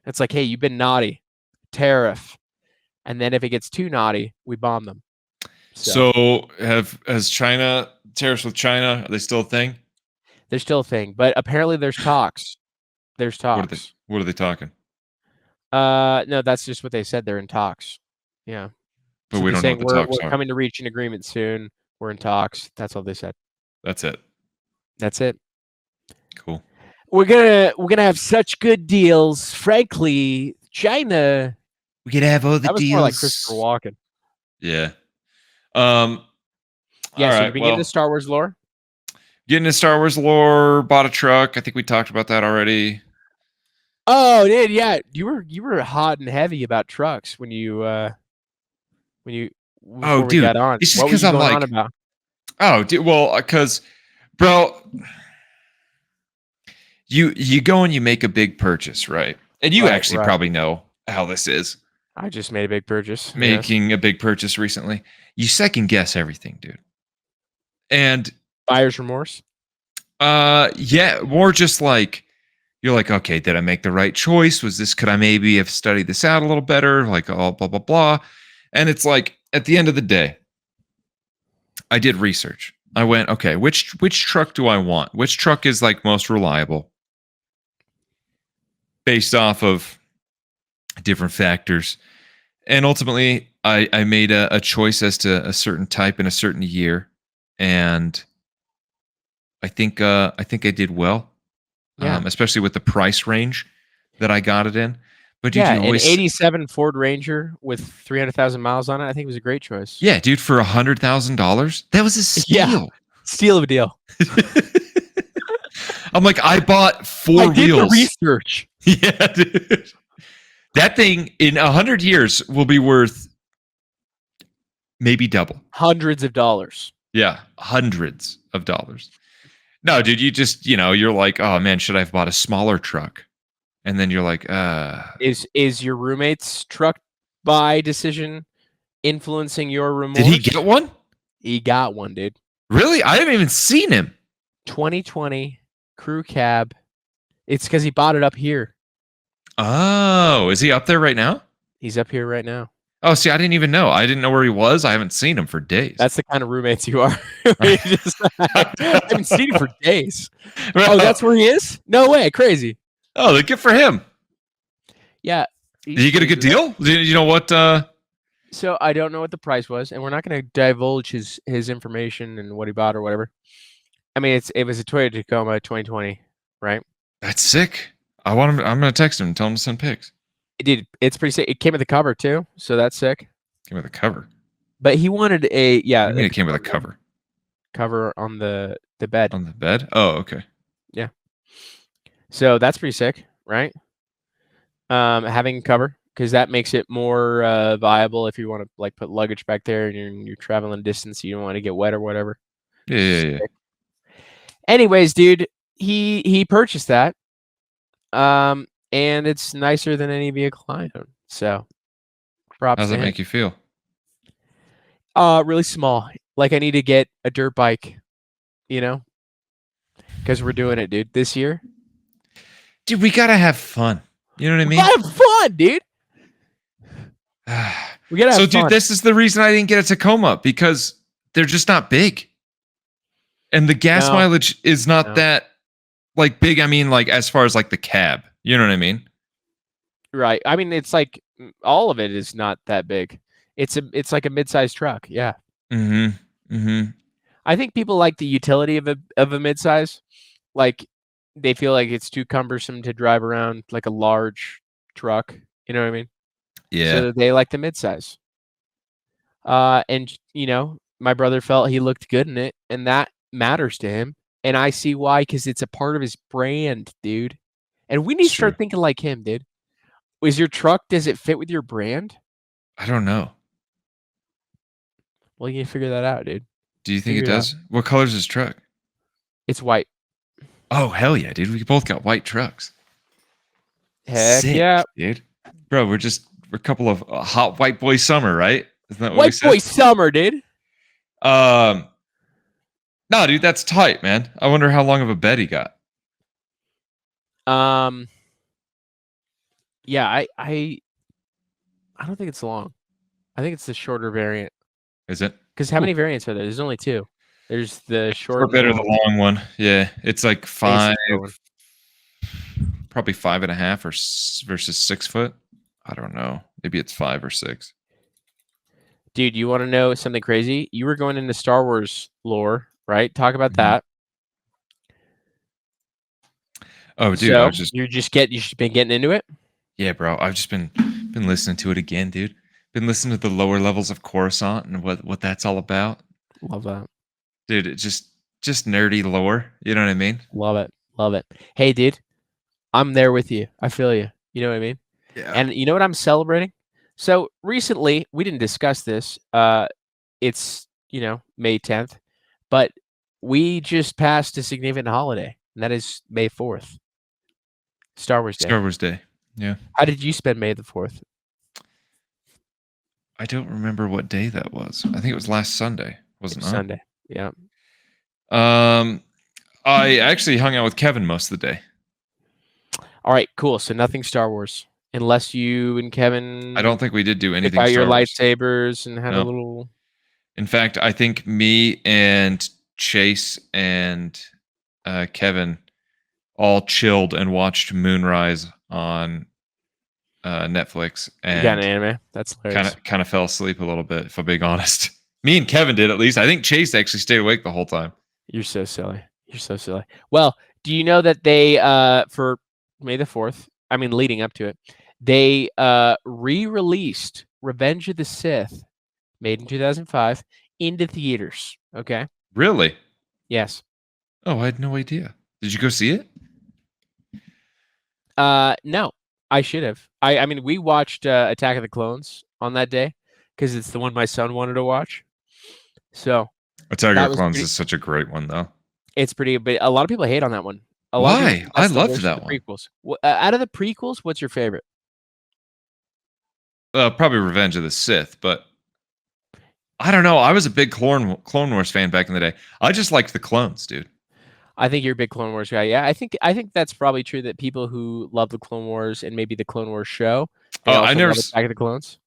Speaker 1: It's like, hey, you've been naughty, tariff, and then if it gets too naughty, we bomb them.
Speaker 2: So has China tariffs with China? Are they still a thing?
Speaker 1: They're still a thing, but apparently there's talks. There's talks.
Speaker 2: What are they talking?
Speaker 1: No, that's just what they said. They're in talks. Yeah.
Speaker 2: But we don't know what the talks
Speaker 1: we're
Speaker 2: are.
Speaker 1: coming to reach an agreement soon. We're in talks. That's all they said.
Speaker 2: That's it.
Speaker 1: That's it.
Speaker 2: Cool.
Speaker 1: We're gonna have such good deals. Frankly, China.
Speaker 2: We could have all the
Speaker 1: that was
Speaker 2: deals.
Speaker 1: More like Christopher Walken.
Speaker 2: Yeah.
Speaker 1: Yeah.
Speaker 2: All
Speaker 1: So
Speaker 2: right,
Speaker 1: you've been getting into Star Wars lore.
Speaker 2: Getting into Star Wars lore. Bought a truck. I think we talked about that already.
Speaker 1: Oh, dude, yeah. You were hot and heavy about trucks when you before we got on.
Speaker 2: It's just
Speaker 1: what were you
Speaker 2: I'm
Speaker 1: going
Speaker 2: like,
Speaker 1: on about?
Speaker 2: Oh, dude, well, because, bro, you go and you make a big purchase, right? And you actually probably know how this is.
Speaker 1: I just made a big purchase.
Speaker 2: Making a big purchase recently. You second guess everything, dude. And
Speaker 1: buyer's remorse?
Speaker 2: Yeah, more just like, you're like, okay, did I make the right choice? Could I maybe have studied this out a little better? Like, oh, blah, blah, blah. And it's like, at the end of the day, I did research. I went, okay, which truck do I want? Which truck is like most reliable? Based off of different factors. And ultimately, I made a choice as to a certain type in a certain year. And I think I did well.
Speaker 1: Yeah.
Speaker 2: Especially with the price range that I got it in. But dude,
Speaker 1: an 87 Ford Ranger with 300,000 miles on it, I think was a great choice.
Speaker 2: Yeah, dude, for $100,000, that was a steal.
Speaker 1: Yeah, steal of a deal.
Speaker 2: I'm like, I bought 4 wheels.
Speaker 1: Did the research.
Speaker 2: Yeah, dude. That thing in 100 years will be worth maybe double.
Speaker 1: Hundreds of dollars.
Speaker 2: Yeah, hundreds of dollars. No, dude, you just, you're like, oh man, should I have bought a smaller truck? And then you're like,
Speaker 1: Is your roommate's truck buy decision influencing your remorse?
Speaker 2: Did he get one?
Speaker 1: He got one, dude.
Speaker 2: Really? I haven't even seen him.
Speaker 1: 2020 crew cab. It's because he bought it up here.
Speaker 2: Oh, is he up there right now?
Speaker 1: He's up here right now.
Speaker 2: Oh, see, I didn't even know. I didn't know where he was. I haven't seen him for days.
Speaker 1: That's the kind of roommates you are. I haven't seen him for days. Oh, that's where he is? No way. Crazy.
Speaker 2: Oh, good for him.
Speaker 1: Yeah.
Speaker 2: Did he get a good deal? You know what?
Speaker 1: So I don't know what the price was, and we're not going to divulge his information and what he bought or whatever. I mean, it was a Toyota Tacoma 2020, right?
Speaker 2: That's sick. I'm going to text him and tell him to send pics.
Speaker 1: It's pretty sick. It came with a cover too, so that's sick.
Speaker 2: Came with a cover.
Speaker 1: But he wanted I
Speaker 2: mean, it came with a cover.
Speaker 1: Cover on the bed.
Speaker 2: On the bed? Oh, okay.
Speaker 1: Yeah. So that's pretty sick, right? Having cover, because that makes it more viable if you want to like put luggage back there and you're traveling distance, you don't want to get wet or whatever.
Speaker 2: Yeah.
Speaker 1: Anyways, dude, he purchased that. And it's nicer than any vehicle I own. So, props.
Speaker 2: How does that make you feel?
Speaker 1: Really small. Like I need to get a dirt bike, because we're doing it, dude. This year,
Speaker 2: dude, we gotta have fun. You know what I mean?
Speaker 1: We gotta have fun, dude. We gotta have fun.
Speaker 2: Dude, this is the reason I didn't get a Tacoma, because they're just not big, and the gas mileage is not that like big. I mean, like as far as like the cab. You know what I mean?
Speaker 1: Right. I mean, it's like all of it is not that big. It's like a mid-sized truck. Yeah. I think people like the utility of a mid-size. Like they feel like it's too cumbersome to drive around like a large truck. You know what I mean?
Speaker 2: Yeah.
Speaker 1: So they like the mid-size. And my brother felt he looked good in it, and that matters to him. And I see why, because it's a part of his brand, dude. And we need to
Speaker 2: It's true.
Speaker 1: start thinking like him, dude. Is your truck, does it fit with your brand?
Speaker 2: I don't know.
Speaker 1: Well, you can figure that out, dude.
Speaker 2: Do you think
Speaker 1: Figure
Speaker 2: it
Speaker 1: it out.
Speaker 2: does? What color's his truck?
Speaker 1: It's white.
Speaker 2: Oh, hell yeah, dude. We both got white trucks.
Speaker 1: Heck
Speaker 2: Sick,
Speaker 1: yeah.
Speaker 2: dude. Bro, we're a couple of hot white boy summer, right? Isn't that what we
Speaker 1: White
Speaker 2: said?
Speaker 1: boy summer, dude.
Speaker 2: No, dude, that's tight, man. I wonder how long of a bet he got.
Speaker 1: Yeah, I don't think it's long. I think it's the shorter variant.
Speaker 2: Is it?
Speaker 1: Because how many variants are there? There's only two. There's the short
Speaker 2: Or
Speaker 1: and
Speaker 2: better
Speaker 1: long.
Speaker 2: the long one. Yeah, it's like
Speaker 1: I think it's
Speaker 2: five,
Speaker 1: the short one.
Speaker 2: probably 5.5 versus 6 foot. I don't know. Maybe it's 5 or 6.
Speaker 1: Dude, you want to know something crazy? You were going into Star Wars lore, right? Talk about
Speaker 2: Mhm.
Speaker 1: that.
Speaker 2: Oh, dude,
Speaker 1: So
Speaker 2: I was just
Speaker 1: you've been getting into it?
Speaker 2: yeah, bro. I've just been listening to it again, dude. Been listening to the lower levels of Coruscant and what that's all about.
Speaker 1: Love that.
Speaker 2: Dude, it's just nerdy lore. You know what I mean?
Speaker 1: Love it. Love it. Hey, dude, I'm there with you. I feel you. You know what I mean?
Speaker 2: Yeah.
Speaker 1: And you know what I'm celebrating? So recently, we didn't discuss this. It's, May 10th, but we just passed a significant holiday, and that is May 4th, Star Wars Day.
Speaker 2: Star Wars Day. Yeah.
Speaker 1: How did you spend May the 4th?
Speaker 2: I don't remember what day that was. I think it was last Sunday, wasn't it?
Speaker 1: Sunday. Yeah.
Speaker 2: I actually hung out with Kevin most of the day.
Speaker 1: All right, cool. So nothing Star Wars, unless you and Kevin
Speaker 2: I don't think we did do
Speaker 1: took
Speaker 2: anything
Speaker 1: out your
Speaker 2: Star Wars.
Speaker 1: lightsabers and had a
Speaker 2: No.
Speaker 1: little.
Speaker 2: In fact, I think me and Chase and Kevin all chilled and watched Moonrise on Netflix
Speaker 1: You got an
Speaker 2: and
Speaker 1: anime? That's hilarious.
Speaker 2: kind of fell asleep a little bit, if I'm being honest. Me and Kevin did, at least. I think Chase actually stayed awake the whole time.
Speaker 1: You're so silly. You're so silly. Well, do you know that they for May the 4th, I mean leading up to it, they re-released Revenge of the Sith, made in 2005, into theaters. Okay?
Speaker 2: Really?
Speaker 1: Yes.
Speaker 2: Oh, I had no idea. Did you go see it?
Speaker 1: No, I should have. I mean, we watched Attack of the Clones on that day because it's the one my son wanted to watch. So
Speaker 2: Attack
Speaker 1: that
Speaker 2: of the
Speaker 1: was
Speaker 2: Clones
Speaker 1: pretty-
Speaker 2: is such a great one, though.
Speaker 1: it's pretty, but a lot of people hate on that one. A lot of
Speaker 2: Why?
Speaker 1: people think
Speaker 2: I
Speaker 1: that's the
Speaker 2: loved
Speaker 1: worst of
Speaker 2: that
Speaker 1: the
Speaker 2: one.
Speaker 1: prequels. Out of the prequels, what's your favorite?
Speaker 2: Probably Revenge of the Sith, but I don't know. I was a big Clone Wars fan back in the day. I just liked the clones, dude.
Speaker 1: I think you're a big Clone Wars guy. Yeah, I think that's probably true that people who love the Clone Wars and maybe the Clone Wars show, they
Speaker 2: Oh,
Speaker 1: also
Speaker 2: I never
Speaker 1: love Attack of the Clones.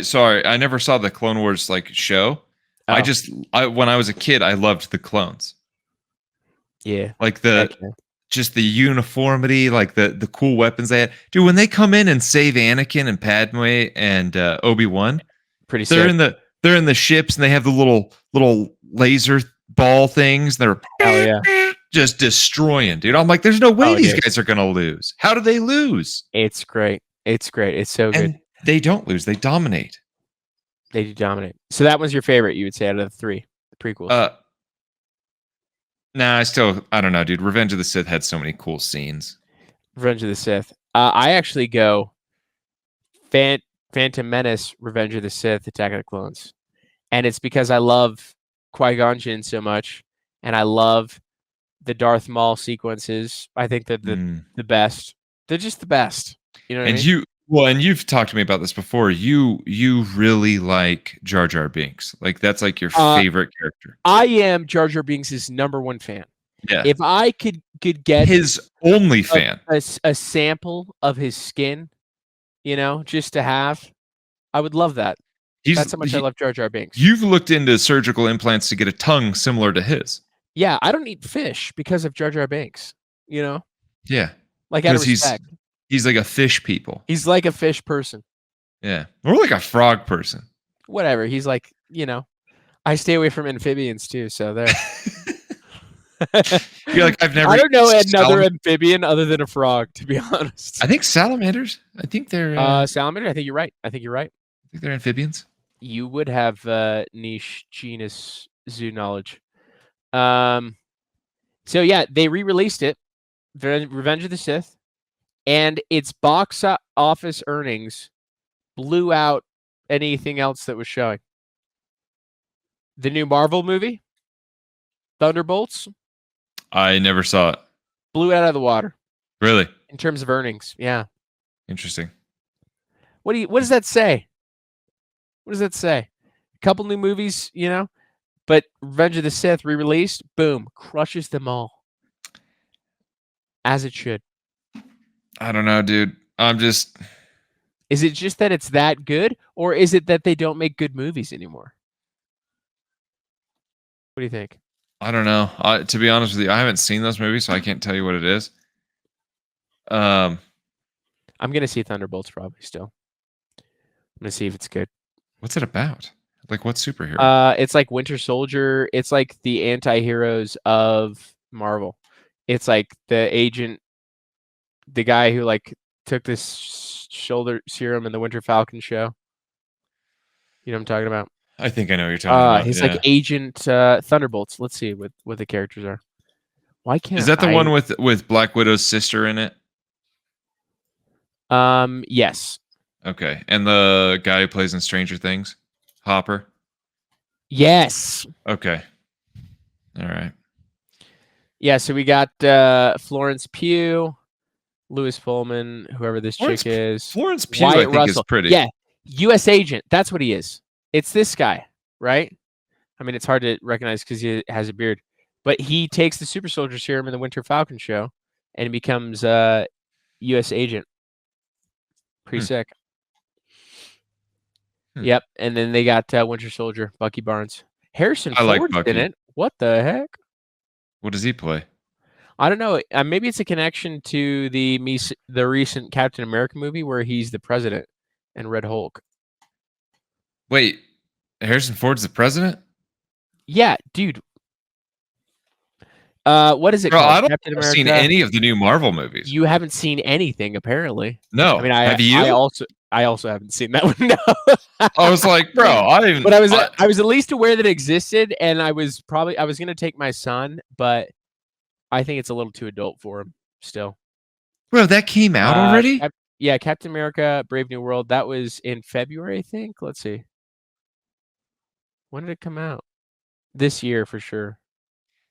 Speaker 2: Sorry, I never saw the Clone Wars like show.
Speaker 1: Oh.
Speaker 2: When I was a kid, I loved the clones.
Speaker 1: Yeah.
Speaker 2: Like
Speaker 1: Heck yeah.
Speaker 2: just the uniformity, like the cool weapons they had. Dude, when they come in and save Anakin and Padme and Obi-Wan,
Speaker 1: Pretty
Speaker 2: they're
Speaker 1: sick.
Speaker 2: they're in the ships and they have the little laser ball things. They're just destroying, dude. I'm like, there's no way these guys are gonna lose. How do they lose?
Speaker 1: It's great. It's great. It's so good.
Speaker 2: And they don't lose. They dominate.
Speaker 1: They do dominate. So that was your favorite, you would say, out of the three, the prequels.
Speaker 2: Nah, I don't know, dude. Revenge of the Sith had so many cool scenes.
Speaker 1: Revenge of the Sith. I actually go Phantom Menace, Revenge of the Sith, Attack of the Clones. And it's because I love Qui-Gon Jinn so much, and I love the Darth Maul sequences. I think they're the best. They're just the best. You know what I mean?
Speaker 2: And you've talked to me about this before. You really like Jar Jar Binks. Like that's like your favorite character.
Speaker 1: I am Jar Jar Binks' #1 fan.
Speaker 2: Yeah.
Speaker 1: If I could get
Speaker 2: his only fan,
Speaker 1: a sample of his skin, just to have, I would love that. That's how much I love Jar Jar Binks.
Speaker 2: You've looked into surgical implants to get a tongue similar to his.
Speaker 1: Yeah, I don't eat fish because of Jar Jar Binks.
Speaker 2: Yeah.
Speaker 1: Like out of respect.
Speaker 2: He's like a fish people.
Speaker 1: He's like a fish person.
Speaker 2: Yeah. Or like a frog person.
Speaker 1: Whatever. He's like, I stay away from amphibians too, so there.
Speaker 2: You're like, I've never.
Speaker 1: I don't know another amphibian other than a frog, to be honest.
Speaker 2: I think salamanders. I think they're
Speaker 1: salamander. I think you're right.
Speaker 2: I think they're amphibians.
Speaker 1: You would have niche genus zoo knowledge. So yeah, they re-released it, Revenge of the Sith, and its box office earnings blew out anything else that was showing. The new Marvel movie, Thunderbolts,
Speaker 2: I never saw it.
Speaker 1: blew it out of the water
Speaker 2: Really?
Speaker 1: in terms of earnings. Yeah.
Speaker 2: Interesting.
Speaker 1: What does that say? What does that say? A couple new movies, but Revenge of the Sith re-released, boom, crushes them all. As it should.
Speaker 2: I don't know, dude.
Speaker 1: Is it just that it's that good, or is it that they don't make good movies anymore? What do you think?
Speaker 2: I don't know. To be honest with you, I haven't seen those movies, so I can't tell you what it is.
Speaker 1: I'm gonna see Thunderbolts probably still. I'm gonna see if it's good.
Speaker 2: What's it about? Like, what superhero?
Speaker 1: It's like Winter Soldier. It's like the anti-heroes of Marvel. It's like the agent, the guy who like took this shoulder serum in the Winter Falcon show. You know what I'm talking about?
Speaker 2: I think I know what you're talking about.
Speaker 1: He's
Speaker 2: Yeah.
Speaker 1: like Agent Thunderbolts. Let's see what the characters are. Why can't
Speaker 2: Is that the one with Black Widow's sister in it?
Speaker 1: Yes.
Speaker 2: Okay. And the guy who plays in Stranger Things? Hopper?
Speaker 1: Yes.
Speaker 2: Okay. All right.
Speaker 1: Yeah, so we got Florence Pugh, Louis Pullman, whoever this chick is.
Speaker 2: Florence Pugh,
Speaker 1: Wyatt
Speaker 2: I think,
Speaker 1: Russell.
Speaker 2: is pretty.
Speaker 1: Yeah, U.S. agent. That's what he is. It's this guy, right? I mean, it's hard to recognize because he has a beard. But he takes the super soldier serum in the Winter Falcon show and becomes U.S. agent. Pretty sick. Yep. And then they got Winter Soldier, Bucky Barnes. Harrison Ford's in it. What the heck?
Speaker 2: What does he play?
Speaker 1: I don't know. Maybe it's a connection to the recent Captain America movie where he's the president and Red Hulk.
Speaker 2: Wait, Harrison Ford's the president?
Speaker 1: Yeah, dude. What is it called?
Speaker 2: I don't
Speaker 1: Captain
Speaker 2: have
Speaker 1: America?
Speaker 2: seen any of the new Marvel movies.
Speaker 1: You haven't seen anything, apparently.
Speaker 2: No.
Speaker 1: I mean,
Speaker 2: have you?
Speaker 1: I also haven't seen that one. No.
Speaker 2: I was like, bro,
Speaker 1: But I was at least aware that it existed, and I was gonna take my son, but I think it's a little too adult for him still.
Speaker 2: Bro, that came out already?
Speaker 1: Yeah, Captain America: Brave New World. That was in February, I think. Let's see. When did it come out? This year for sure.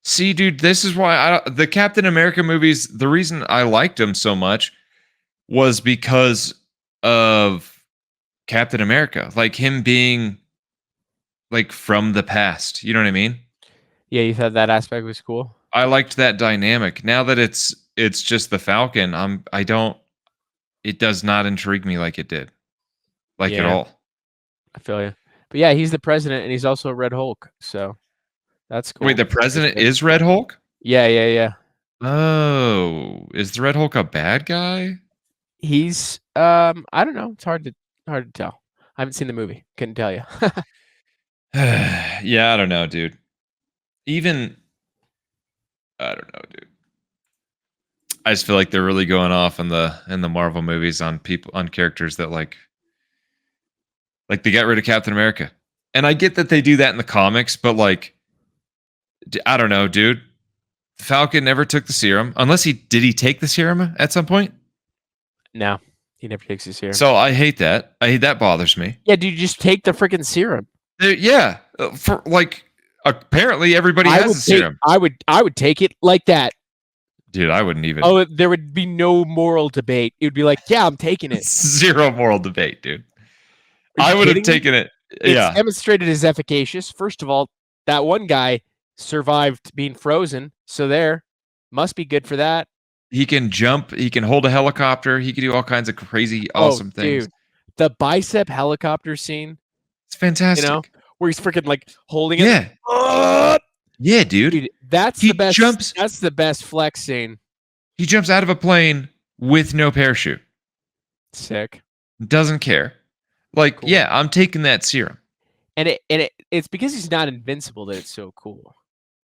Speaker 2: See, dude, this is why the Captain America movies, the reason I liked them so much was because of Captain America. Like him being like from the past. You know what I mean?
Speaker 1: Yeah, you thought that aspect was cool?
Speaker 2: I liked that dynamic. Now that it's just the Falcon, it does not intrigue me like it did. Like at all.
Speaker 1: I feel you. But yeah, he's the president and he's also a Red Hulk, so that's cool.
Speaker 2: Wait, the president is Red Hulk?
Speaker 1: Yeah.
Speaker 2: Oh, is the Red Hulk a bad guy?
Speaker 1: He's I don't know. It's hard to tell. I haven't seen the movie. Couldn't tell you.
Speaker 2: Yeah, I don't know, dude. I don't know, dude. I just feel like they're really going off in the Marvel movies on characters that like they got rid of Captain America. And I get that they do that in the comics, but like I don't know, dude. Falcon never took the serum unless did he take the serum at some point?
Speaker 1: No, he never takes the serum.
Speaker 2: So I hate that. That bothers me.
Speaker 1: Yeah, dude, just take the freaking serum.
Speaker 2: Yeah, for like apparently everybody has the serum.
Speaker 1: I would take it like that.
Speaker 2: Dude, I wouldn't even.
Speaker 1: Oh, there would be no moral debate. It would be like, yeah, I'm taking it.
Speaker 2: Zero moral debate, dude. I would have taken it.
Speaker 1: It's demonstrated as efficacious. First of all, that one guy survived being frozen, so there must be good for that.
Speaker 2: He can jump. He can hold a helicopter. He can do all kinds of crazy, awesome things.
Speaker 1: Dude, the bicep helicopter scene.
Speaker 2: It's fantastic.
Speaker 1: You know, where he's freaking like holding it.
Speaker 2: Yeah. Yeah, dude.
Speaker 1: That's the best. That's the best flex scene.
Speaker 2: He jumps out of a plane with no parachute.
Speaker 1: Sick.
Speaker 2: Doesn't care. Like, cool. Yeah, I'm taking that serum.
Speaker 1: And it's because he's not invincible that it's so cool,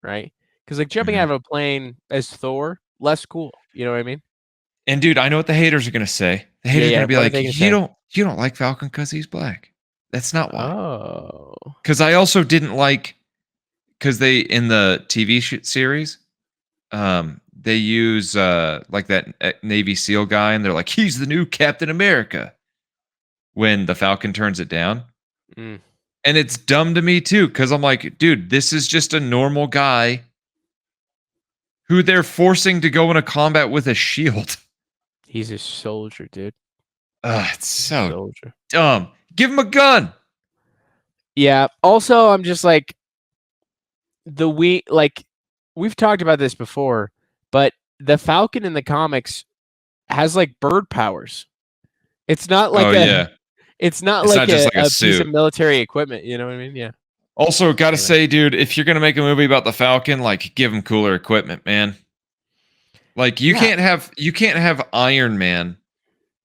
Speaker 1: right? Because like jumping out of a plane as Thor, less cool. You know what I mean?
Speaker 2: And dude, I know what the haters are gonna say. The haters are gonna be like, you don't like Falcon because he's black. That's not why.
Speaker 1: Oh.
Speaker 2: Because I also didn't like, because they, in the TV series, they use like that Navy SEAL guy, and they're like, he's the new Captain America when the Falcon turns it down.
Speaker 1: Mm.
Speaker 2: And it's dumb to me too, because I'm like, dude, this is just a normal guy who they're forcing to go into combat with a shield.
Speaker 1: He's a soldier, dude.
Speaker 2: It's so
Speaker 1: Soldier.
Speaker 2: dumb. Give him a gun.
Speaker 1: Yeah. Also, I'm just like we've talked about this before, but the Falcon in the comics has like bird powers. It's not like it's not like
Speaker 2: just like a
Speaker 1: piece of
Speaker 2: suit.
Speaker 1: military equipment. You know what I mean? Yeah.
Speaker 2: Also, gotta
Speaker 1: Anyway.
Speaker 2: say, dude, if you're gonna make a movie about the Falcon, like, give him cooler equipment, man. Like, you can't have Iron Man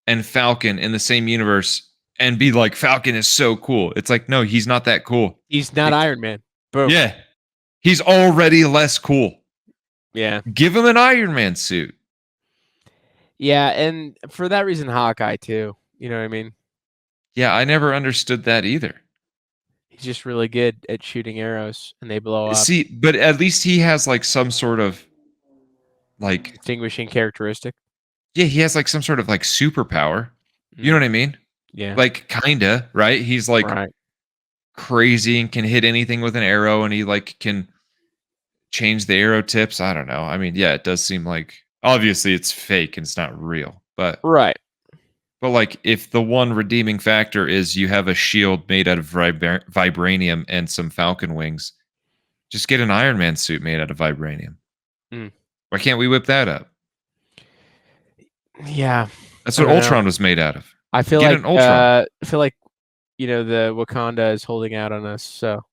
Speaker 2: and Falcon in the same universe and be like, Falcon is so cool. It's like, no, he's not that cool.
Speaker 1: He's not Iron Man. Boom.
Speaker 2: Yeah, he's already less cool.
Speaker 1: Yeah.
Speaker 2: Give him an Iron Man suit.
Speaker 1: Yeah, and for that reason, Hawkeye too. You know what I mean?
Speaker 2: Yeah, I never understood that either.
Speaker 1: He's just really good at shooting arrows, and they blow up.
Speaker 2: See, but at least he has like some sort of like
Speaker 1: distinguishing characteristic.
Speaker 2: Yeah, he has like some sort of like superpower. You know what I mean?
Speaker 1: Yeah.
Speaker 2: Like, kinda, right? He's like crazy and can hit anything with an arrow, and he like can change the arrow tips. I don't know. I mean, yeah, it does seem like, obviously it's fake and it's not real, but But like, if the one redeeming factor is you have a shield made out of vibranium and some Falcon wings, just get an Iron Man suit made out of vibranium. Why can't we whip that up?
Speaker 1: Yeah,
Speaker 2: that's what Ultron was made out of.
Speaker 1: I feel like the Wakanda is holding out on us. So,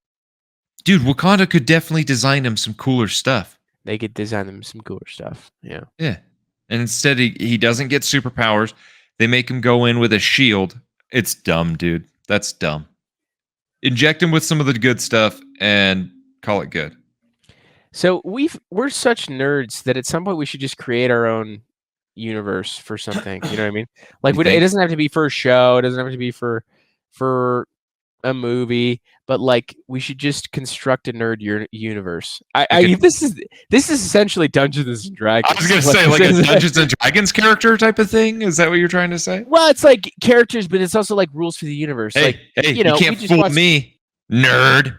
Speaker 2: dude, Wakanda could definitely design him some cooler stuff.
Speaker 1: They could design him some cooler stuff. Yeah.
Speaker 2: Yeah. And instead, he doesn't get superpowers. They make him go in with a shield. It's dumb, dude. That's dumb. Inject him with some of the good stuff and call it good.
Speaker 1: So we're such nerds that at some point we should just create our own universe for something. You know what I mean? Like, it doesn't have to be for a show. It doesn't have to be for a movie. But like, we should just construct a nerd universe. This is essentially Dungeons and Dragons.
Speaker 2: I was gonna say, like, a Dungeons and Dragons character type of thing. Is that what you're trying to say?
Speaker 1: Well, it's like characters, but it's also like rules for the universe.
Speaker 2: Hey, you can't fool me, nerd.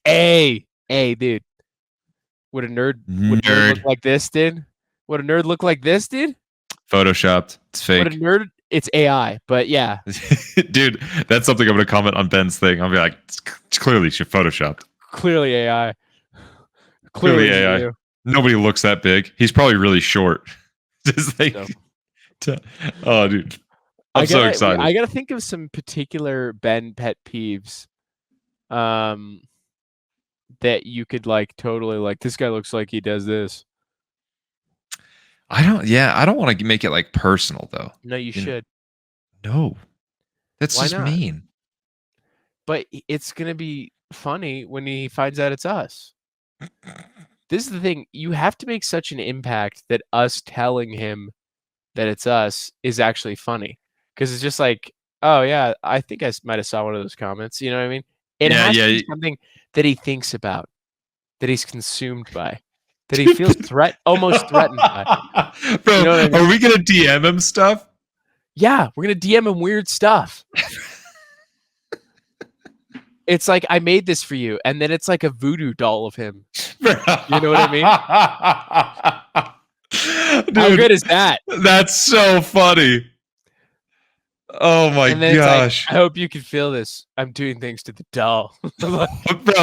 Speaker 1: Hey, dude. Would a nerd look like this, dude? Would a nerd look like this, dude?
Speaker 2: Photoshopped. It's fake.
Speaker 1: Would a nerd? It's AI, but yeah.
Speaker 2: Dude, that's something I'm going to comment on Ben's thing. I'll be like, it's clearly photoshopped.
Speaker 1: Clearly AI.
Speaker 2: Clearly AI. Nobody looks that big. He's probably really short. Just like, oh, dude. I'm so excited.
Speaker 1: I got to think of some particular Ben pet peeves. That you could like totally like, this guy looks like he does this.
Speaker 2: I don't want to make it like personal though.
Speaker 1: No, you should.
Speaker 2: No. That's just mean.
Speaker 1: But it's going to be funny when he finds out it's us. This is the thing. You have to make such an impact that us telling him that it's us is actually funny. Because it's just like, oh yeah, I think I might have saw one of those comments. You know what I mean? It has to be something that he thinks about, that he's consumed by, that he feels almost threatened by.
Speaker 2: Bro, you know what I mean? Are we gonna DM him stuff?
Speaker 1: Yeah, we're gonna DM him weird stuff. It's like, I made this for you, and then it's like a voodoo doll of him. You know what I mean? Dude, how good is that?
Speaker 2: That's so funny. Oh my gosh.
Speaker 1: Like, I hope you can feel this. I'm doing things to the doll.
Speaker 2: Bro,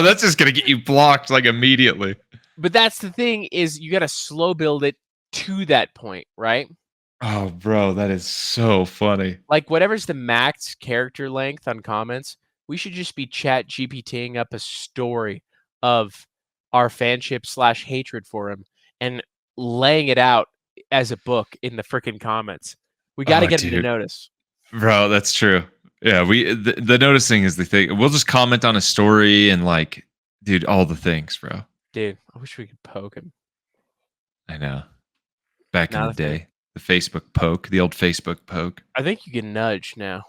Speaker 2: that's just gonna get you blocked like immediately.
Speaker 1: But that's the thing, is you gotta slow build it to that point, right?
Speaker 2: Oh, bro, that is so funny.
Speaker 1: Like, whatever's the max character length on comments, we should just be chat GPTing up a story of our fanship / hatred for him and laying it out as a book in the freaking comments. We got to get him to notice.
Speaker 2: Bro, that's true. Yeah, the noticing is the thing. We'll just comment on a story and like, dude, all the things, bro.
Speaker 1: Dude, I wish we could poke him.
Speaker 2: I know. Back in the day, the Facebook poke, the old Facebook poke.
Speaker 1: I think you can nudge now.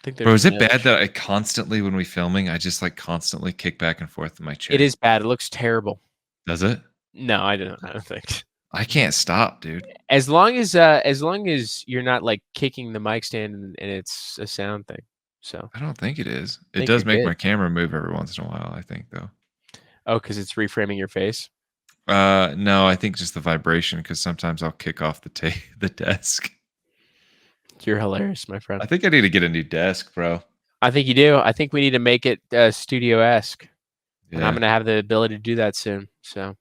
Speaker 1: think
Speaker 2: Bro, is
Speaker 1: there's
Speaker 2: it bad that I constantly, when we filming, I just like constantly kick back and forth in my chair?
Speaker 1: It is bad. It looks terrible.
Speaker 2: Does it?
Speaker 1: No, I don't think.
Speaker 2: I can't stop, dude.
Speaker 1: As long as you're not like kicking the mic stand and it's a sound thing. So
Speaker 2: I don't think it is. It
Speaker 1: think
Speaker 2: does
Speaker 1: you're
Speaker 2: make
Speaker 1: good.
Speaker 2: my camera move every once in a while, I think, though.
Speaker 1: Oh, because it's reframing your face.
Speaker 2: No, I think just the vibration, because sometimes I'll kick off the desk.
Speaker 1: You're hilarious, my friend.
Speaker 2: I think I need to get a new desk, bro.
Speaker 1: I think you do. I think we need to make it studio-esque. And I'm
Speaker 2: Yeah,
Speaker 1: gonna have the ability to do that soon. So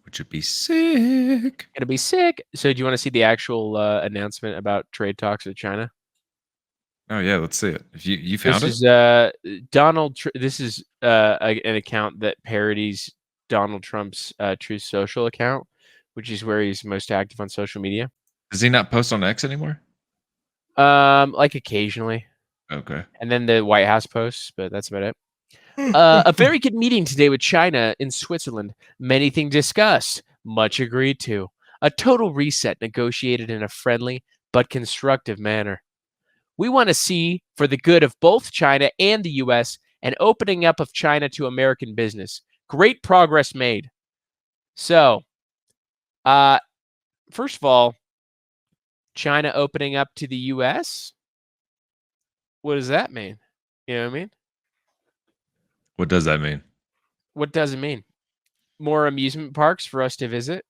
Speaker 2: which would be sick.
Speaker 1: gonna be sick. So do you want to see the actual announcement about trade talks with China?
Speaker 2: Oh yeah, let's see it. If you found
Speaker 1: This
Speaker 2: it,
Speaker 1: is this is an account that parodies Donald Trump's Truth Social account, which is where he's most active on social media.
Speaker 2: does he not post on X anymore?
Speaker 1: Like occasionally,
Speaker 2: Okay.
Speaker 1: and then the White House posts, but that's about it. A very good meeting today with China in Switzerland. Many things discussed, much agreed to. A total reset negotiated in a friendly but constructive manner. We want to see for the good of both China and the U.S. an opening up of China to American business. Great progress made. So, first of all, China opening up to the U.S. What does that mean? You know what I mean?
Speaker 2: What does that mean?
Speaker 1: What does it mean? More amusement parks for us to visit?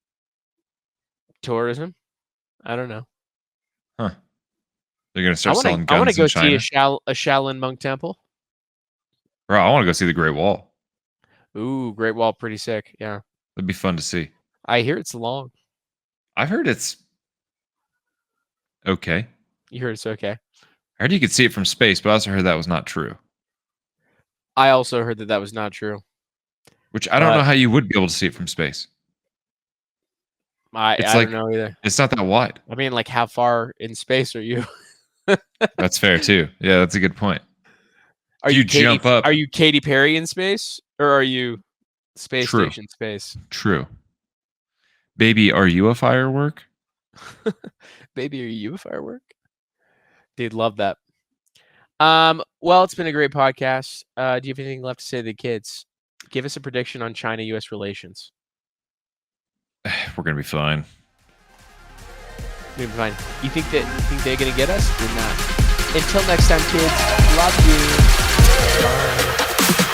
Speaker 1: Tourism? I don't know.
Speaker 2: Huh. They're gonna start selling
Speaker 1: I want to
Speaker 2: guns in
Speaker 1: go see
Speaker 2: China.
Speaker 1: a Shaolin monk temple.
Speaker 2: Bro, I want to go see the Great Wall.
Speaker 1: Ooh, Great Wall, pretty sick. Yeah,
Speaker 2: That'd be fun to see.
Speaker 1: I hear it's long.
Speaker 2: I've heard it's okay.
Speaker 1: You heard it's okay.
Speaker 2: I heard you could see it from space, but I also heard that was not true.
Speaker 1: I also heard that that was not true.
Speaker 2: Which I don't
Speaker 1: But
Speaker 2: know how you would be able to see it from space.
Speaker 1: I
Speaker 2: It's
Speaker 1: don't
Speaker 2: like
Speaker 1: know either.
Speaker 2: it's not that wide.
Speaker 1: I mean, like, how far in space are you?
Speaker 2: That's fair too. Yeah, that's a good point.
Speaker 1: Are
Speaker 2: If
Speaker 1: you
Speaker 2: you jump up,
Speaker 1: Are you Katy Perry in space, or are you space
Speaker 2: True.
Speaker 1: station space?
Speaker 2: True. Baby, are you a firework?
Speaker 1: Baby, are you a firework? Dude, love that. Well, it's been a great podcast. Do you have anything left to say to the kids? Give us a prediction on China-U.S. relations.
Speaker 2: We're gonna be fine.
Speaker 1: Maybe fine. You think they're gonna get us or not? Until next time, kids. Love you. Bye.